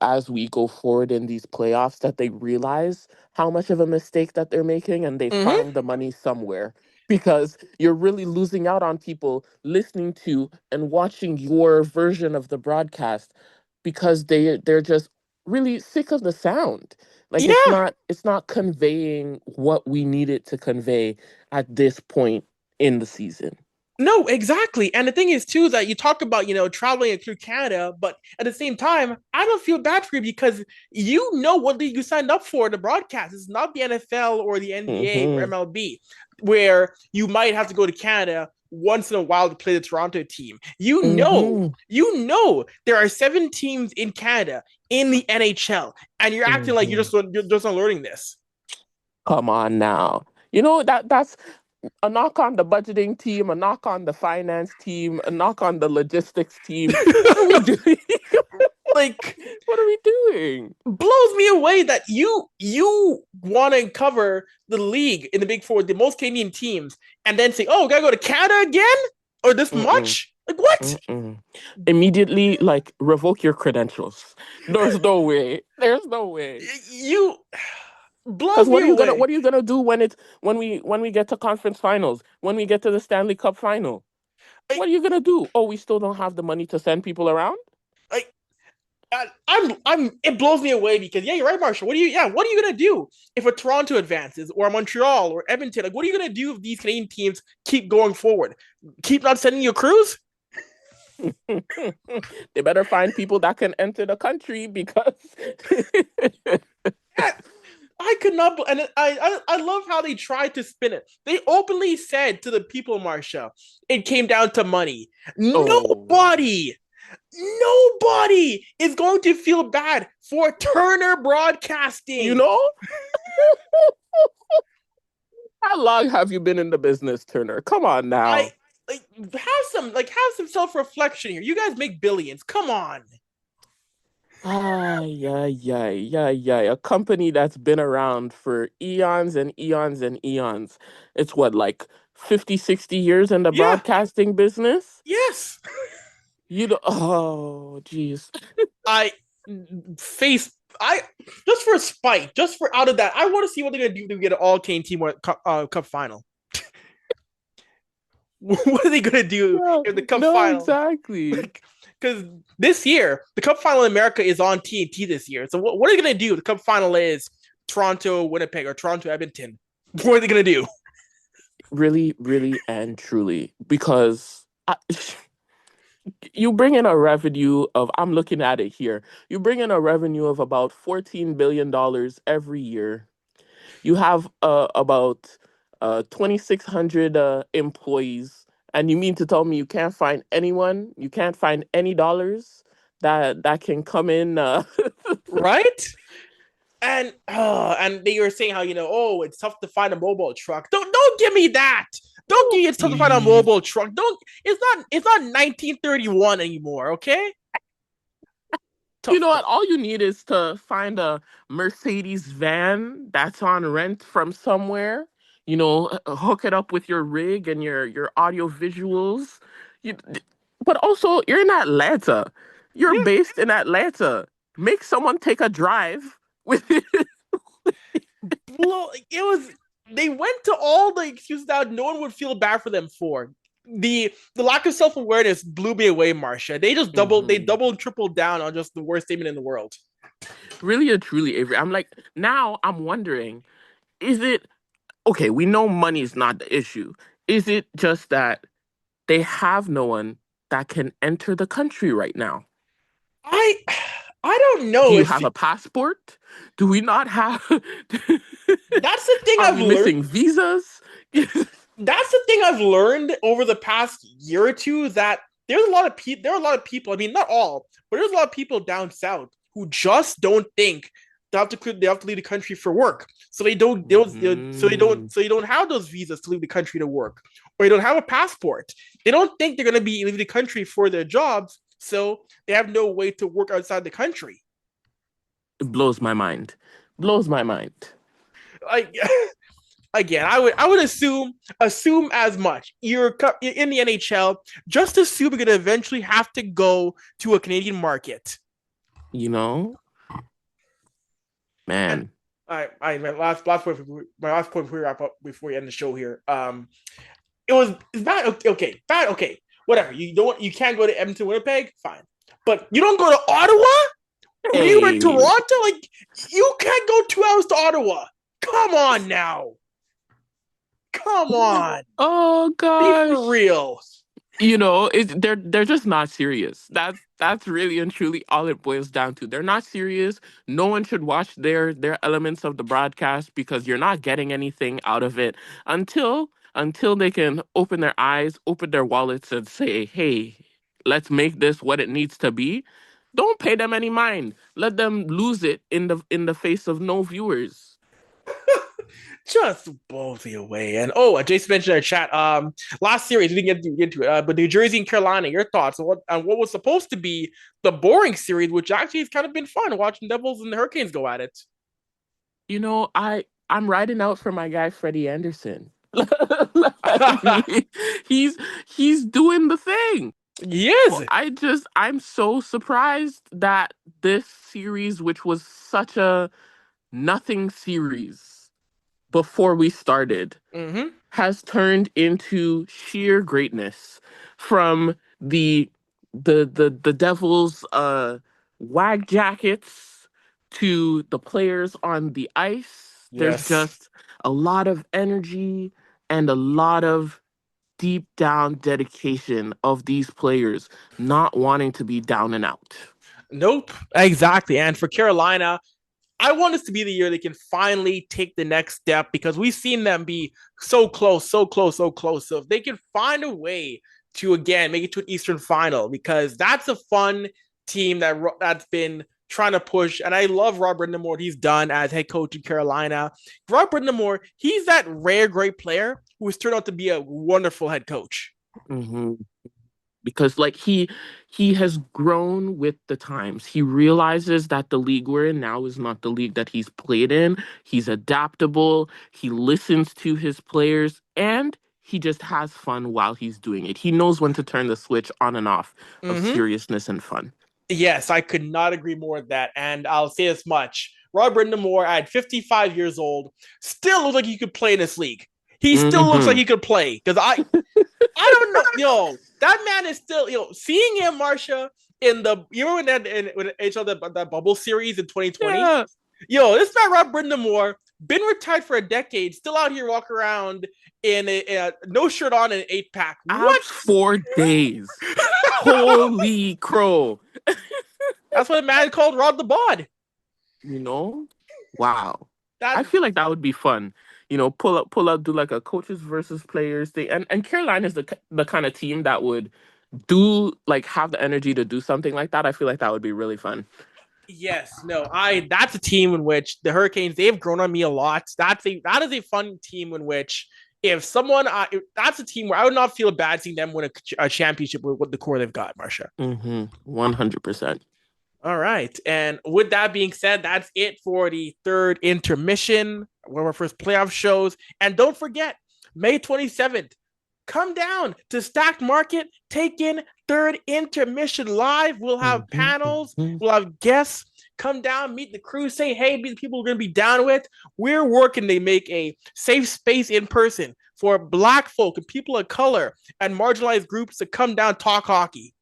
as we go forward in these playoffs that they realize how much of a mistake that they're making and they Mm-hmm. find the money somewhere, because you're really losing out on people listening to and watching your version of the broadcast because they're just really sick of the sound. Like Yeah, it's not conveying what we need it to convey at this point in the season. no, exactly. And the thing is too that you talk about, traveling through Canada, but at the same time, I don't feel bad for you because you know what league you signed up for to broadcast. It's not the NFL or the NBA or Mhm. MLB, where you might have to go to Canada once in a while to play the Toronto team. Mhm. There are seven teams in Canada in the NHL, and you're acting like Mhm. you're just not learning this. Come on now. That's a knock on the budgeting team, a knock on the finance team, a knock on the logistics team. What are we doing? Like, What are we doing? blows me away that you want to cover the league in the Big Four, the most Canadian teams, and then say, "Oh, we gotta go to Canada again, or this Mm-mm, much." Like what? mm-mm. Immediately, like, revoke your credentials. There's no way. There's no way. You blows Because me what away. are you gonna do when we get to conference finals, when we get to the Stanley Cup final? Like, What are you gonna do? Oh, we still don't have the money to send people around? like it blows me away because yeah, you're right, Marshall. What are you gonna do if a Toronto advances or Montreal or Edmonton? Like, what are you gonna do if these Canadian teams keep going forward? Keep not sending you crews? They better find people that can enter the country because Yeah, I could not, and I love how they tried to spin it. They openly said to the people, Marsha, it came down to money. oh, Nobody is going to feel bad for Turner you Broadcasting. know, how long have you been in the business, Turner? Come on I now. have some self reflection here. You guys make billions. Come on. Ah, yeah, yeah, yeah, yeah. A company that's been around for eons and eons and eons. It's what, like 50, 60 years in the Yeah. broadcasting business? Yes. Oh, geez. I face. I just for spite, just for out of that. I want to see what they're gonna do to get an all Kane team cup final. What are they gonna do Yeah, in the cup no, final? exactly. Like, because this year the cup final in America is on TNT this year. So what are they gonna do? The cup final is Toronto, Winnipeg, or Toronto, Edmonton. What are they gonna do? Really, really, and truly, because you bring in a revenue of, I'm looking at it here, you bring in a revenue of about $14 billion every year. You have about 2,600 employees, and you mean to tell me you can't find anyone, you can't find any dollars that can come in? Right? And they were saying how it's tough to find a mobile truck. Don't give me that. Don't give me it's tough to find a Jeez. mobile truck. Don't it's not 1931 anymore. Okay, You tough know what? though. All you need is to find a Mercedes van that's on rent from somewhere. Hook it up with your rig and your audio visuals. You, but also, you're in Atlanta. You're Yeah, based in Atlanta. Make someone take a drive with Well, it was they went to all the excuses that no one would feel bad for them for. The lack of self awareness blew me away, Marcia. They Mhm. doubled and tripled down on just the worst statement in the world. Really and truly, Avery. I'm like, now I'm wondering, is it okay? We know money is not the issue. Is it just that they have no one that can enter the country right now? I I don't Do know you if have a passport? Do we not have? that's the thing Are I've we learned. missing visas? That's the thing I've learned over the past year or two that there's a lot of people. There are a lot of people. I mean, not all, but there's a lot of people down south who just don't think they have to leave the country for work. So Mhm. so they don't have those visas to leave the country to work, or they don't have a passport. They don't think they're going to be leaving the country for their jobs, so they have no way to work outside the country. It blows my mind. Blows my mind. Like again, I would assume as much. You're in the NHL, just assume you're gonna eventually have to go to a Canadian market. You know, And man. my last point before we wrap up before we end the show here. It's bad. Okay, bad. Okay, whatever. You can't go to Edmonton, Winnipeg. Fine, but you don't go to Ottawa when you were in Hey. Toronto. Like you can't go 2 hours to Ottawa. Come on now. Come on. Oh Be for gosh. real. They're just not serious. That's really and truly all it boils down to. They're not serious. No one should watch their elements of the broadcast because you're not getting anything out of it until they can open their eyes, open their wallets, and say, "Hey, let's make this what it needs to be." Don't pay them any mind. Let them lose it in the face of no viewers. Just blows me away. And oh, Jason mentioned in our chat. Last series we didn't get into it, but New Jersey and Carolina. Your thoughts on what was supposed to be the boring series, which actually has kind of been fun watching Devils and the Hurricanes go at it. I'm riding out for my guy Freddie Anderson. Like, he's he's doing the thing. Yes. I'm so surprised that this series, which was such a nothing series before we started, Mm-hmm. has turned into sheer greatness from the Devils wag jackets to the players on the ice. There's Yes. just a lot of energy and a lot of deep down dedication of these players not wanting to be down and out. Nope. Exactly. And for Carolina, I want this to be the year they can finally take the next step because we've seen them be so close, so close, so close. So if they can find a way to again make it to an Eastern final, because that's a fun team that's been trying to push. And I love Rob Brindamore, what he's done as head coach in Carolina. Rob Brindamore, he's that rare great player who has turned out to be a wonderful head coach. Hmm. Because like he has grown with the times. He realizes that the league we're in now is not the league that he's played in. He's adaptable. He listens to his players and he just has fun while he's doing it. He knows when to turn the switch on and off of Mm-hmm. seriousness and fun. Yes, I could not agree more with that. And I'll say this much. Rob Brindamore at 55 years old still looks like he could play in this league. He still looks like Hmm. he could play. Because I don't know. That man is still, seeing him, Marsha, in the, you remember when NHL, that bubble series in 2020? Yeah. This man, Rob Brindamore, been retired for a decade, still out here walking around in a no shirt on and an 8-pack. What? Abs 4 days. Holy crow. That's what a man called Rod the Bod. You know? Wow. I That feel like that would be fun. Pull up, do like a coaches versus players thing. And Carolina is the kind of team that would do like have the energy to do something like that. I feel like that would be really fun. Yes, no, that's a team in which the Hurricanes they've grown on me a lot. That is a fun team in which if someone that's a team where I would not feel bad seeing them win a championship with the core they've got, Marsha. 100%. All right, and with that being said, that's it for the third intermission, one of our first playoff shows. And don't forget, May 27th, come down to Stacked Market, take in third intermission live. We'll have panels, we'll have guests. come down, meet the crew, say hey, be the people we're going to be down with. We're working to make a safe space in person for Black folk and people of color and marginalized groups to come down, talk hockey.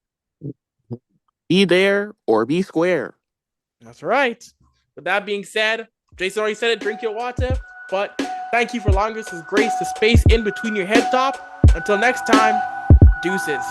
Be there or be square. That's right. With that being said, Jason already said it, drink your water, but thank you for allowing us to grace the space in between your head top. Until next time, deuces.